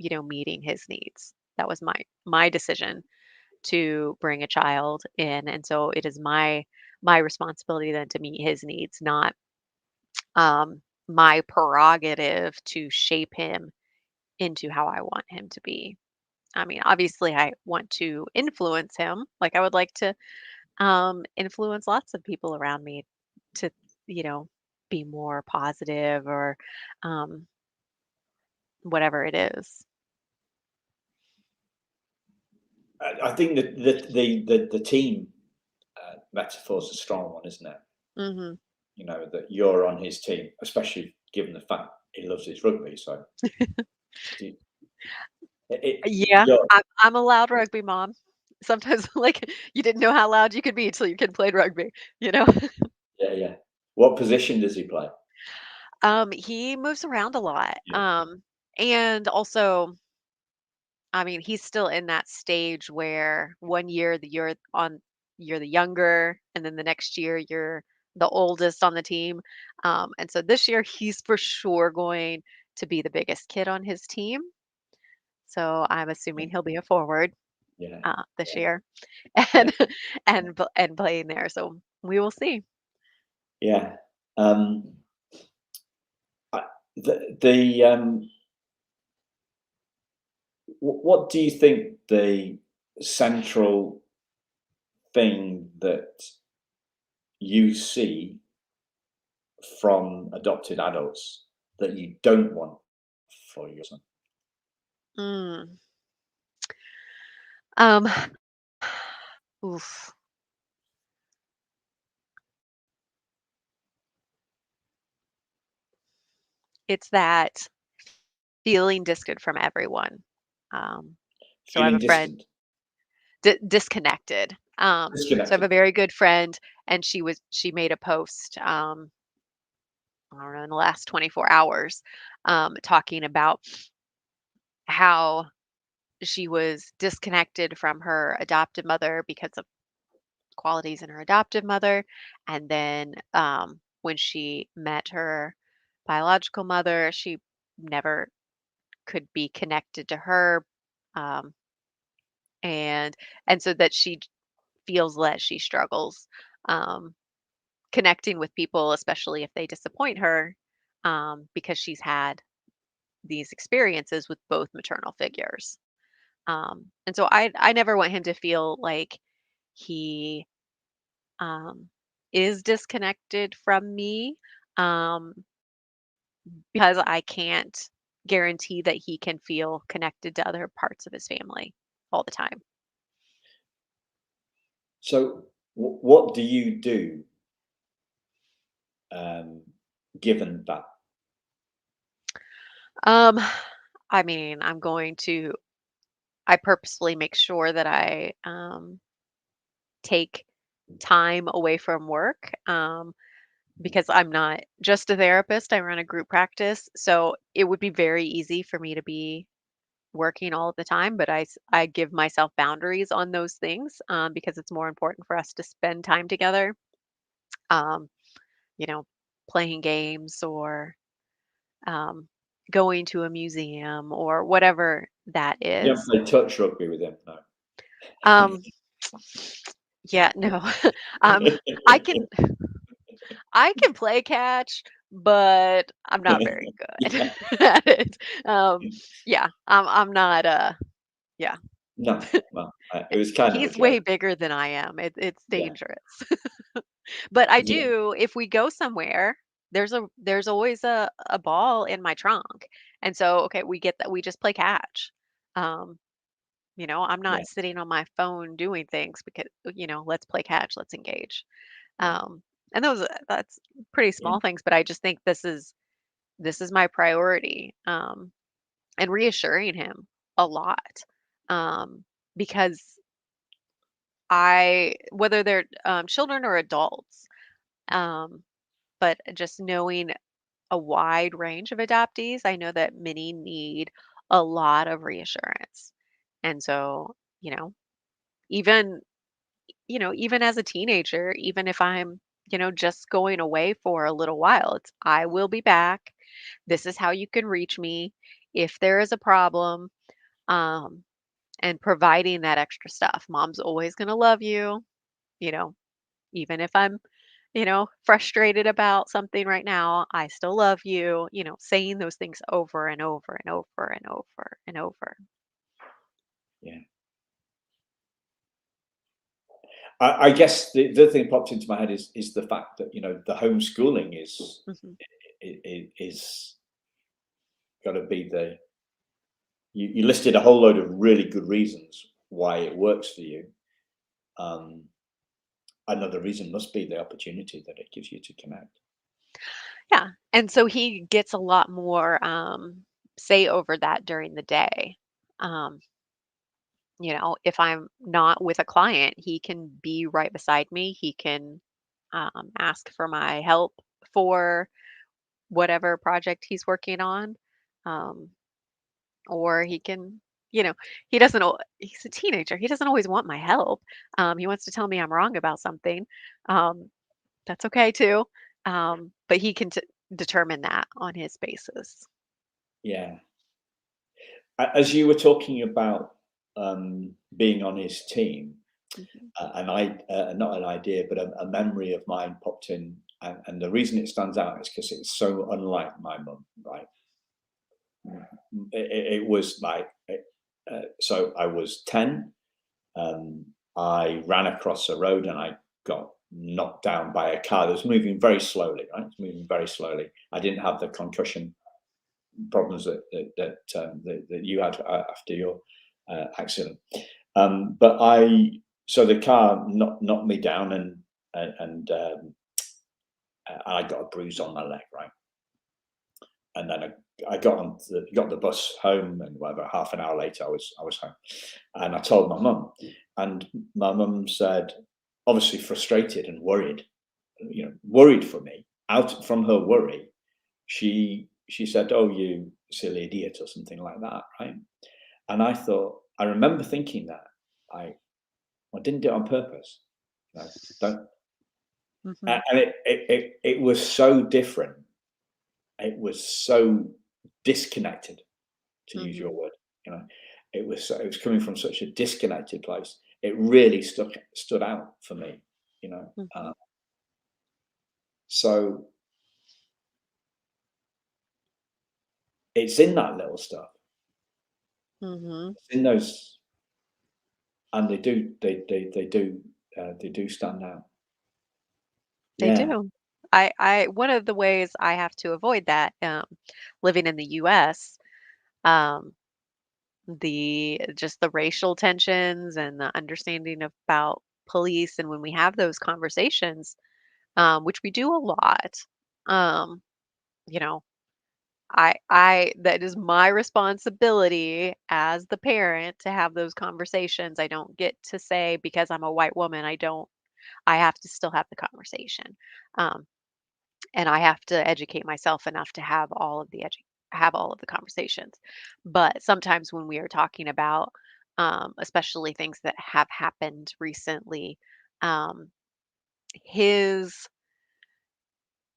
meeting his needs. That was my decision to bring a child in, and so it is my responsibility then to meet his needs, not my prerogative to shape him into how I want him to be. I mean, obviously, I want to influence him. Like, I would like to influence lots of people around me to, you know, be more positive, or um, whatever it is. I think that the team metaphor is a strong one, isn't it? Hmm. That you're on his team, especially given the fact he loves his rugby. So, do you, Yeah, you're, I'm a loud rugby mom. Sometimes, like, you didn't know how loud you could be until your kid played rugby, you know? yeah, yeah. What position does he play? He moves around a lot. Yeah, And also, I mean, he's still in that stage where one year you're the younger, and then the next year you're the oldest on the team. And so this year he's for sure going to be the biggest kid on his team. So I'm yeah, assuming he'll be a forward yeah, this yeah, year, yeah. and and playing there. So we will see. Yeah. Um, I, the what do you think the central thing that you see from adopted adults that you don't want for your son? Mm. Um, oof. It's that feeling distant from everyone. Um, so I have Feeling a friend, distant, disconnected. So I have disconnected. a very good friend, and she made a post, I don't know, in the last 24 hours, talking about how she was disconnected from her adoptive mother because of qualities in her adoptive mother, and then when she met her biological mother, she never could be connected to her, um, and so that she feels that she struggles. Um, Connecting with people, especially if they disappoint her, because she's had these experiences with both maternal figures. And so I never want him to feel like he um, is disconnected from me, um, because I can't guarantee that he can feel connected to other parts of his family all the time. So, what do you do um, given that? Um, I mean, I purposefully make sure that I take time away from work, because I'm not just a therapist, I run a group practice. So it would be very easy for me to be working all the time, but I give myself boundaries on those things, because it's more important for us to spend time together, um, you know, playing games, or um, going to a museum, or whatever that You don't is. play touch rugby with him, no. Um, Yeah, no. Um, I can I can play catch, but I'm not very good Yeah. at it. Um, yeah, I'm not, yeah. No, well, it was kind of a He's joke. way bigger than I am. It's Yeah, dangerous. But I yeah, do, if we go somewhere, there's always a ball in my trunk. And so, okay, we get that we just play catch. Um, I'm yeah, not sitting on my phone doing things because, let's play catch, let's engage. yeah, Um, and that's pretty yeah, small things, but I just think this is my priority. And reassuring him a lot. Um, because whether they're children or adults, um, but just knowing a wide range of adoptees, I know that many need a lot of reassurance. And so, you know, even, even as a teenager, even if I'm, just going away for a little while, I will be back. This is how you can reach me if there is a problem. Um, and providing that extra stuff. Mom's always going to love you, you know, even if I'm frustrated about something right now, I still love you, saying those things over and over and over and over and over. yeah. I guess the other thing that popped into my head is the fact that the homeschooling Mhm. is got to be the you listed a whole load of really good reasons why it works for you. Um, Another reason must be the opportunity that it gives you to connect. Yeah. And so he gets a lot more say over that during the day. Um, if I'm not with a client, he can be right beside me. He can ask for my help for whatever project he's working on. Um, or he can, you know, he's a teenager. He doesn't always want my help. He wants to tell me I'm wrong about something. Um, that's okay too. But he can determine that on his basis. Yeah. As you were talking about being on his team, Mhm. not an idea, but a memory of mine popped in, and the reason it stands out is because it's so unlike my mum, right? It was like, so I was 10. Um, I ran across a road and I got knocked down by a car that was moving very slowly, right? It's moving very slowly. I didn't have the concussion problems that you had after your accident. But so the car knocked me down, and I got a bruise on my leg, right? And then I got the bus home, and whatever, half an hour later, I was home, and I told my mum, and my mum said, obviously frustrated and worried, worried for me. Out from her worry, she said, "Oh, you silly idiot," or something like that, right? And I remember thinking that I didn't do it on purpose. Don't. Mhm. And it was so different. It was so disconnected, to use your Mhm. word. You know, it was coming from such a disconnected place. It really stood out for me. You know, Mhm. so it's in that little stuff. Mhm. It's in those, and they do stand out. They Yeah, do. I one of the ways I have to avoid that, living in the US, um, the racial tensions and the understanding about police, and when we have those conversations, which we do a lot, um, you know, I that is my responsibility as the parent to have those conversations. I don't get to say because I'm a white woman, I have to still have the conversation. Um, and I have to educate myself enough to have all of the conversations. But sometimes when we are talking about, especially things that have happened recently, um, his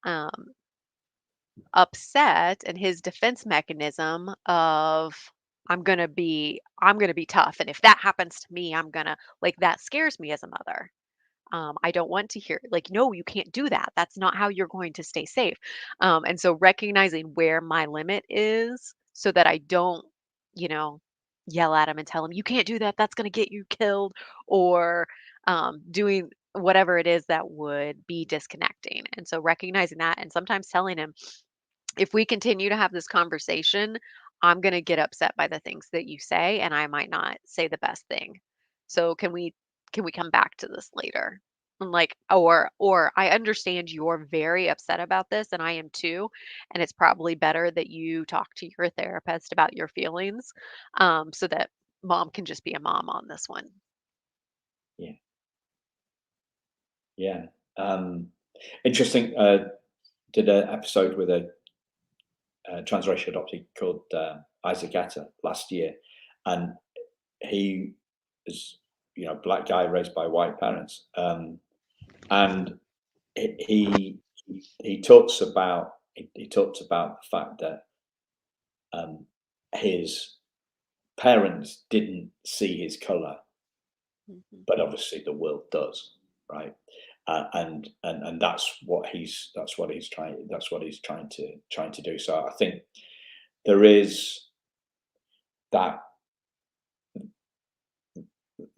um, upset and his defense mechanism of I'm gonna be tough, and if that happens to me, I'm gonna, like, that scares me as a mother. I don't want to hear, like, no, you can't do that. That's not how you're going to stay safe. And so recognizing where my limit is so that I don't, you know, yell at him and tell him, you can't do that. That's going to get you killed, or doing whatever it is that would be disconnecting. And so recognizing that and sometimes telling him, if we continue to have this conversation, I'm going to get upset by the things that you say and I might not say the best thing. So can we come back to this later? And like, or I understand you're very upset about this and I am too, and it's probably better that you talk to your therapist about your feelings, so that mom can just be a mom on this one. Yeah. Yeah. Um, Interesting. Did an episode with a transracial adoptee called Isaac Etta last year, and he is, black guy raised by white parents, and he he talks about he talks about the fact that um, his parents didn't see his color, Mhm. but obviously the world does, right? And that's what he's trying to do. So I think there is that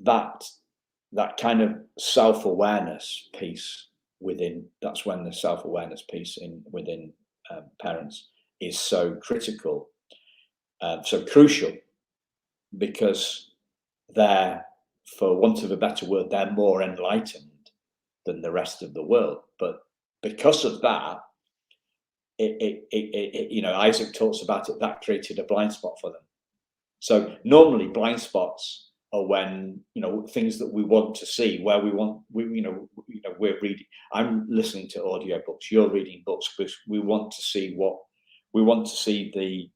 that that kind of self-awareness piece within. That's when the self-awareness piece in within parents is so critical, so crucial, because they're, for want of a better word, they're more enlightened than the rest of the world. But because of that, Isaac talks about it, that created a blind spot for them. So normally blind spots are when, things that we want to see, where we're reading. I'm listening to audiobooks, you're reading books, because we want to see the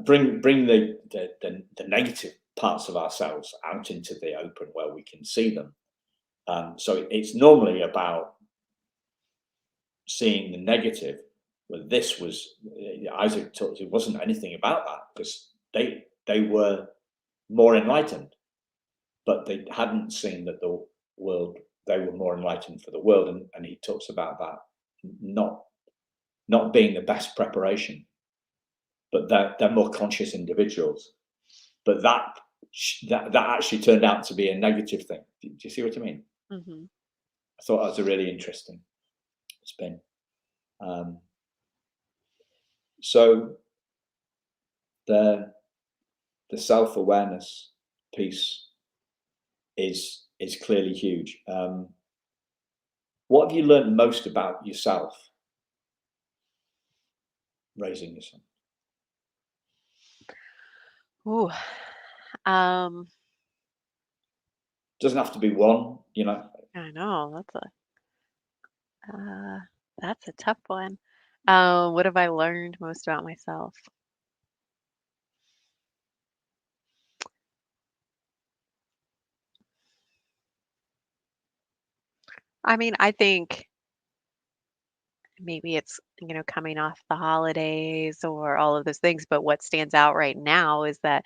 bring the negative parts of ourselves out into the open where we can see them. So it's normally about seeing the negative. But this was, Isaac talked. It wasn't anything about that, because they were more enlightened, but they hadn't seen that the world. They were more enlightened for the world, and he talks about that not being the best preparation, but they're more conscious individuals. But that actually turned out to be a negative thing. Do you see what I mean? Mhm. I thought that was a really interesting spin. Um, so the self-awareness piece is clearly huge. What have you learned most about yourself raising your son? Ooh. Um, Doesn't have to be one, I know uh, that's a tough one. What have I learned most about myself? I mean, I think maybe it's, coming off the holidays or all of those things, but what stands out right now is that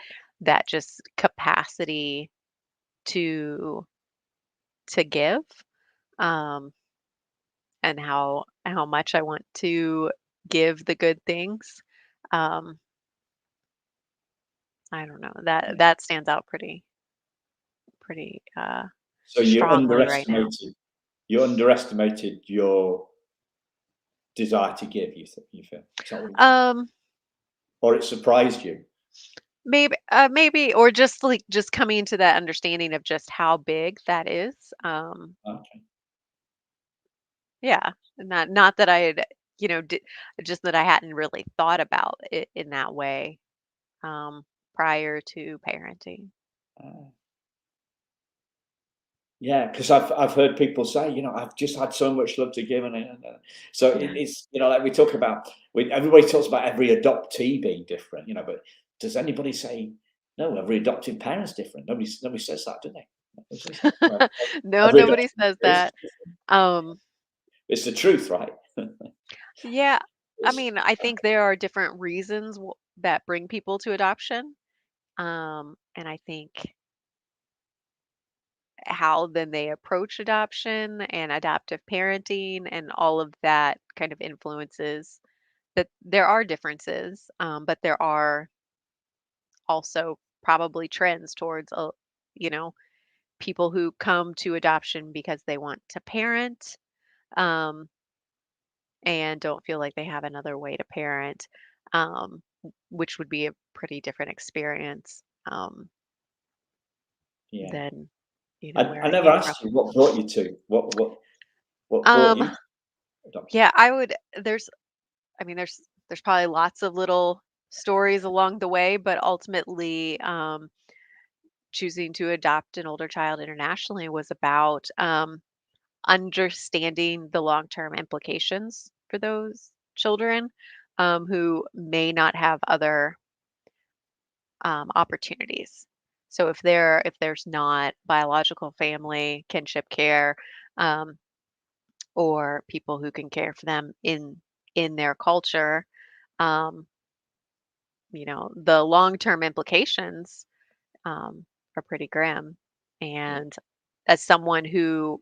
just capacity to give, um, and how much I want to give the good things. Um, I don't know. Yeah. That stands out pretty So strongly right now. you underestimated your desire to give. You feel, is that what you think, Um, or it surprised you? maybe, or just like just coming to that understanding of just how big that is. Okay. Yeah, not that I had, just that I hadn't really thought about it in that way, um, prior to parenting. Uh, Yeah, because I've heard people say, I've just had so much love to give, so Yeah. it's, like we talk about, everybody talks about every adoptee being different, but does anybody say no? Every adoptive parent's different. Nobody says that, do they? Nobody says that. Well, No, every nobody adoptive says parent is that. different. Um, It's the truth, right? yeah, I It's, mean, I think there are different reasons that bring people to adoption. And I think how then they approach adoption and adoptive parenting and all of that kind of influences that there are differences, but there are also probably trends towards, you know, people who come to adoption because they want to parent, um, and don't feel like they have another way to parent, which would be a pretty different experience, Yeah. than, where I I never came from. asked you what brought you to what brought Um, you to adoption. yeah, I would I mean, there's probably lots of little stories along the way, but ultimately, choosing to adopt an older child internationally was about, understanding the long-term implications for those children, who may not have other, opportunities. So if there's not biological family, kinship care, um, or people who can care for them in their culture, um, the long-term implications, um, are pretty grim. Yeah. And as someone who,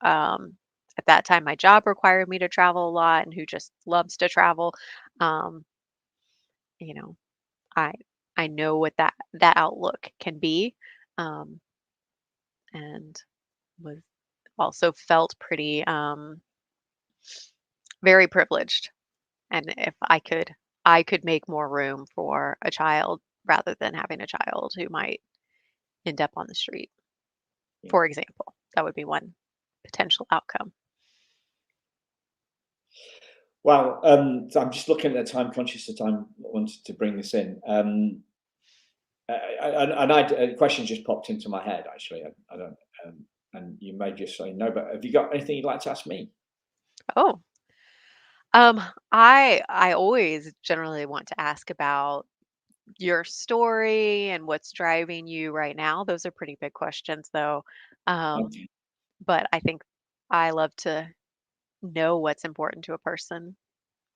um, at that time, my job required me to travel a lot and who just loves to travel, um, you know, I I know what that outlook can be, um, and was also felt pretty, very privileged. And if I could make more room for a child rather than having a child who might end up on the street, Yeah. for example. That would be one potential outcome. Well, so I'm just looking at the time, conscious of time. Wanted to bring this in. A question just popped into my head. Actually, I don't. And you may just say no, but have you got anything you'd like to ask me? Oh, um, I always generally want to ask about your story and what's driving you right now. Those are pretty big questions, though. Um, Okay. but I think I love to know what's important to a person,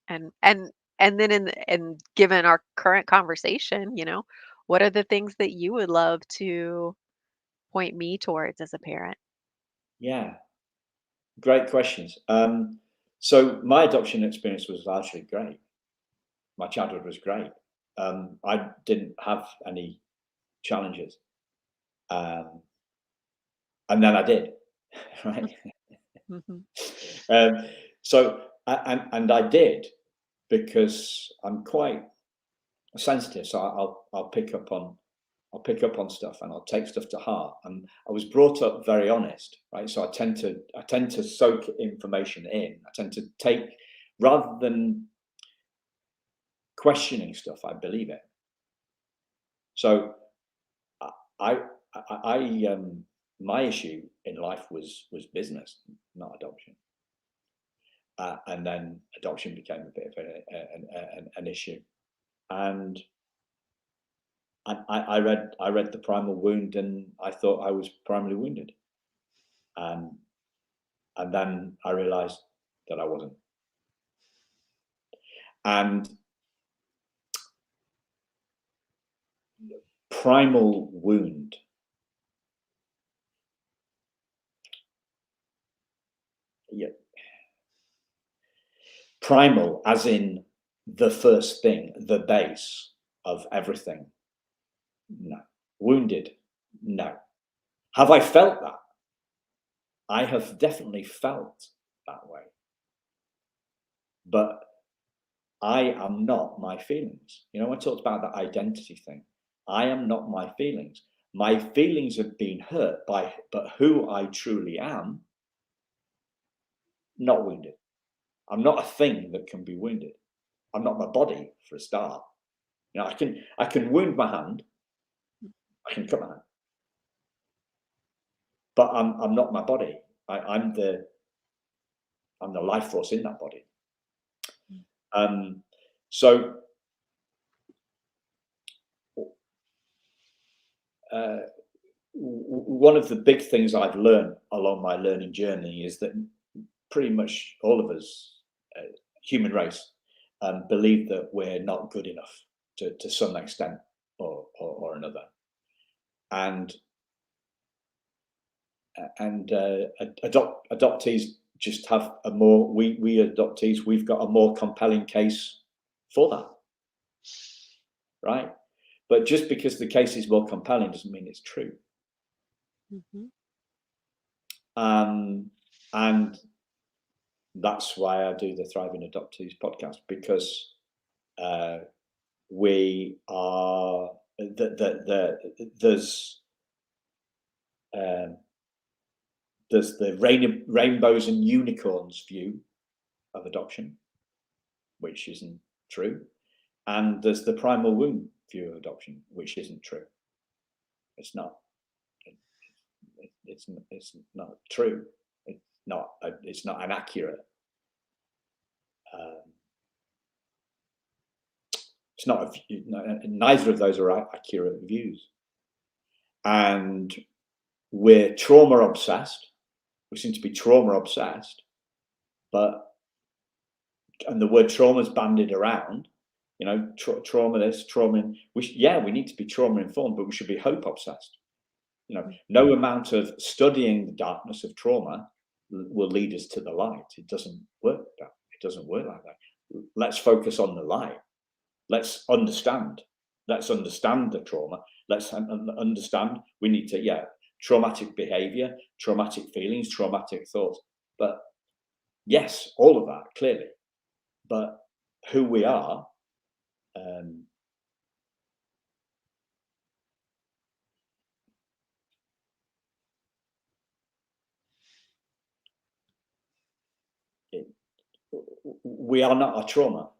and and then and given our current conversation, what are the things that you would love to point me towards as a parent? Yeah. Great questions. So my adoption experience was largely great. My childhood was great. I didn't have any challenges, um, and then I did. Right. Hmm. um, and I did because I'm quite sensitive. So I'll pick up on stuff and I'll take stuff to heart. And I was brought up very honest, right? So I tend to soak information in. I tend to take rather than questioning stuff. I believe it. So I my issue in life was business, not adoption. And then adoption became a bit of an issue. And I read the primal wound, and I thought I was primarily wounded. And and then I realised that I wasn't. And primal wound, yeah, primal as in the first thing, the base of everything. No. Wounded, no. Have I felt that? I have definitely felt that way, but I am not my feelings. I talked about that identity thing. I am not my feelings. My feelings have been hurt but who I truly am, not wounded. I'm not a thing that can be wounded. I'm not my body for a start. I can wound my hand, I can cut my hand, but I'm not my body. I'm the life force in that body. Um, so uh, one of the big things I've learned along my learning journey is that pretty much all of us, human race, believe that we're not good enough to some extent or another. And adoptees just have a more, we adoptees, we've got a more compelling case for that, right? But just because the case is more compelling doesn't mean it's true. Mm-hmm. And that's why I do the Thriving Adoptees podcast, because we are there's the rainbows and unicorns view of adoption, which isn't true, and there's the primal wound view of adoption, which isn't true. It's not. It's not true. It's not inaccurate. It's not. Neither of those are accurate views, and we're trauma obsessed. We seem to be trauma obsessed, and the word trauma is bandied around. You know, trauma this, trauma. We need to be trauma informed, but we should be hope obsessed. You know, no amount of studying the darkness of trauma will lead us to the light. It doesn't work. It doesn't work like that. Let's focus on the light. Let's understand. Let's understand the trauma. Let's understand. We need to, traumatic behavior, traumatic feelings, traumatic thoughts. But yes, all of that, clearly. But who we are, we are not our trauma.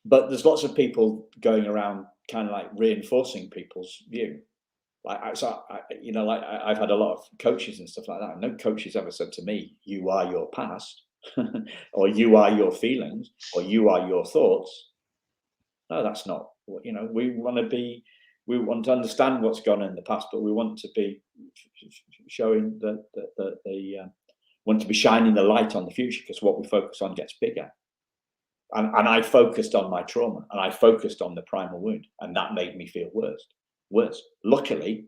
But there's lots of people going around kind of like reinforcing people's view. I've had a lot of coaches and stuff like that. No coach has ever said to me, "You are your past," or "You are your feelings," or "You are your thoughts." No, that's not what, we want to understand what's gone in the past, but we want to be showing want to be shining the light on the future, because what we focus on gets bigger. And I focused on my trauma, and I focused on the primal wound, and that made me feel worse. Luckily,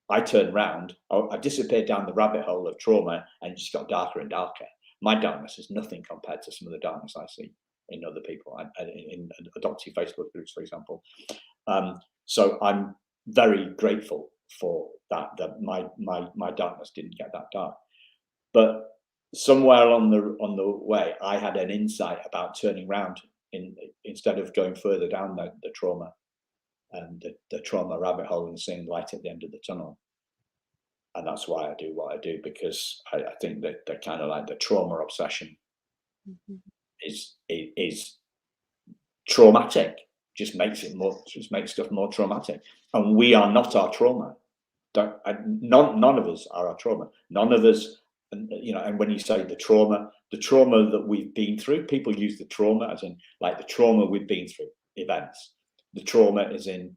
I turned around, I disappeared down the rabbit hole of trauma, and it just got darker and darker. My darkness is nothing compared to some of the darkness I see in other people, in adoptee Facebook groups, for example. So I'm very grateful for that my darkness didn't get that dark. But somewhere along the way, I had an insight about turning around instead of going further down the trauma and the trauma rabbit hole and seeing light at the end of the tunnel. And that's why I do what I do, because I think that the kind of like the trauma obsession is traumatic. Just makes stuff more traumatic. And we are not our trauma. None of us are our trauma. None of us. And when you say the trauma that we've been through, people use the trauma as in like the trauma we've been through, events. The trauma is in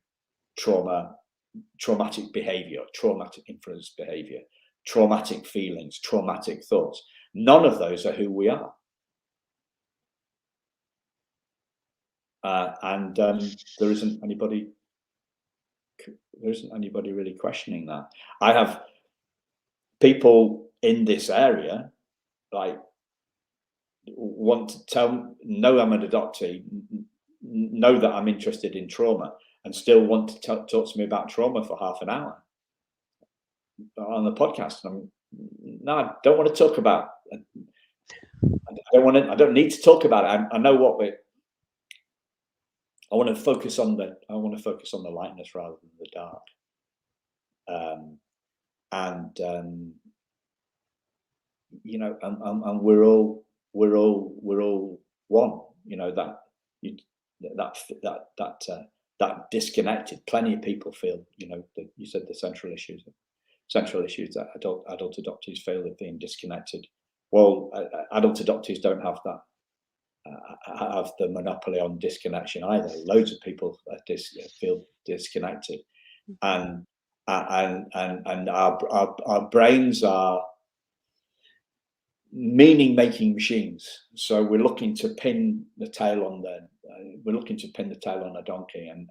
traumatic behavior, traumatic influence behavior, traumatic feelings, traumatic thoughts. None of those are who we are. And there isn't anybody really questioning that. I have people in this area like want to know I'm an adoptee, know that I'm interested in trauma, and still want to talk to me about trauma for half an hour on the podcast. No, I don't want to talk about it. I don't need to talk about it. I know what I want to focus on the lightness rather than the dark. And we're all one. That disconnected. Plenty of people feel. You said the central issues that adult adoptees feel of being disconnected. Well, adult adoptees don't have that. Have the monopoly on disconnection either. Loads of people feel disconnected, and our brains are meaning-making machines. So we're looking to pin the tail on a donkey, and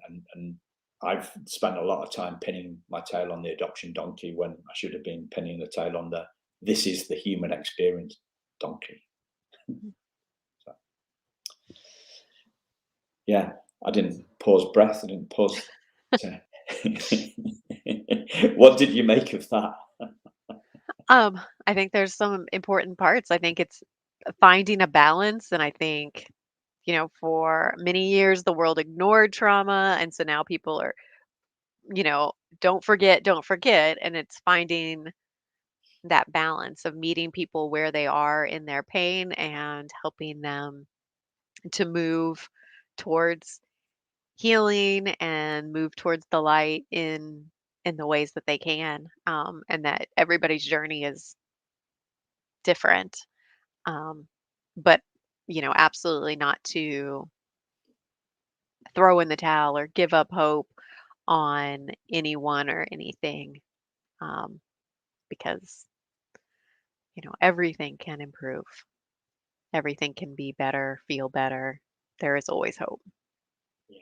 I've spent a lot of time pinning my tail on the adoption donkey when I should have been pinning the tail on the this is the human experience donkey. Mhm. So, yeah, I didn't pause breath. I didn't pause. To... What did you make of that? I think there's some important parts. I think it's finding a balance, and I think, for many years the world ignored trauma, and so now people are, you know, don't forget, and it's finding that balance of meeting people where they are in their pain and helping them to move towards healing and move towards the light in the ways that they can, and that everybody's journey is different, um, but absolutely not to throw in the towel or give up hope on anyone or anything, um, because everything can improve, everything can be better, feel better. There is always hope. Yeah,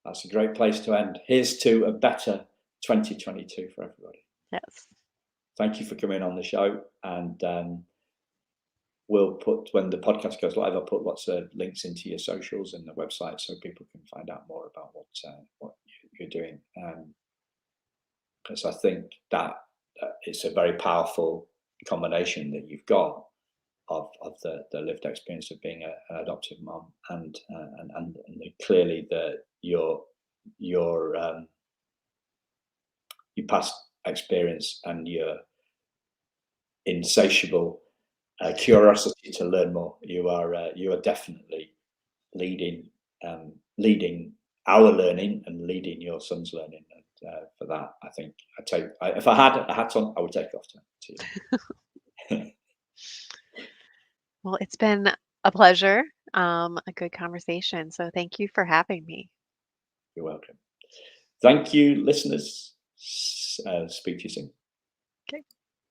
that's a great place to end. Here's to a better 2022 for everybody. Yes. Thank you for coming on the show, and we'll put, when the podcast goes live, I'll put lots of links into your socials and the website so people can find out more about what you're doing. Because I think that it's a very powerful combination that you've got of the lived experience of being an adoptive mom, and clearly your your past experience and your insatiable curiosity to learn more. You are definitely leading leading our learning and leading your son's learning. And for that, I think if I had a hat on, I would take it off to you. Well, it's been a pleasure, a good conversation. So thank you for having me. You're welcome. Thank you, listeners. Speak to you soon.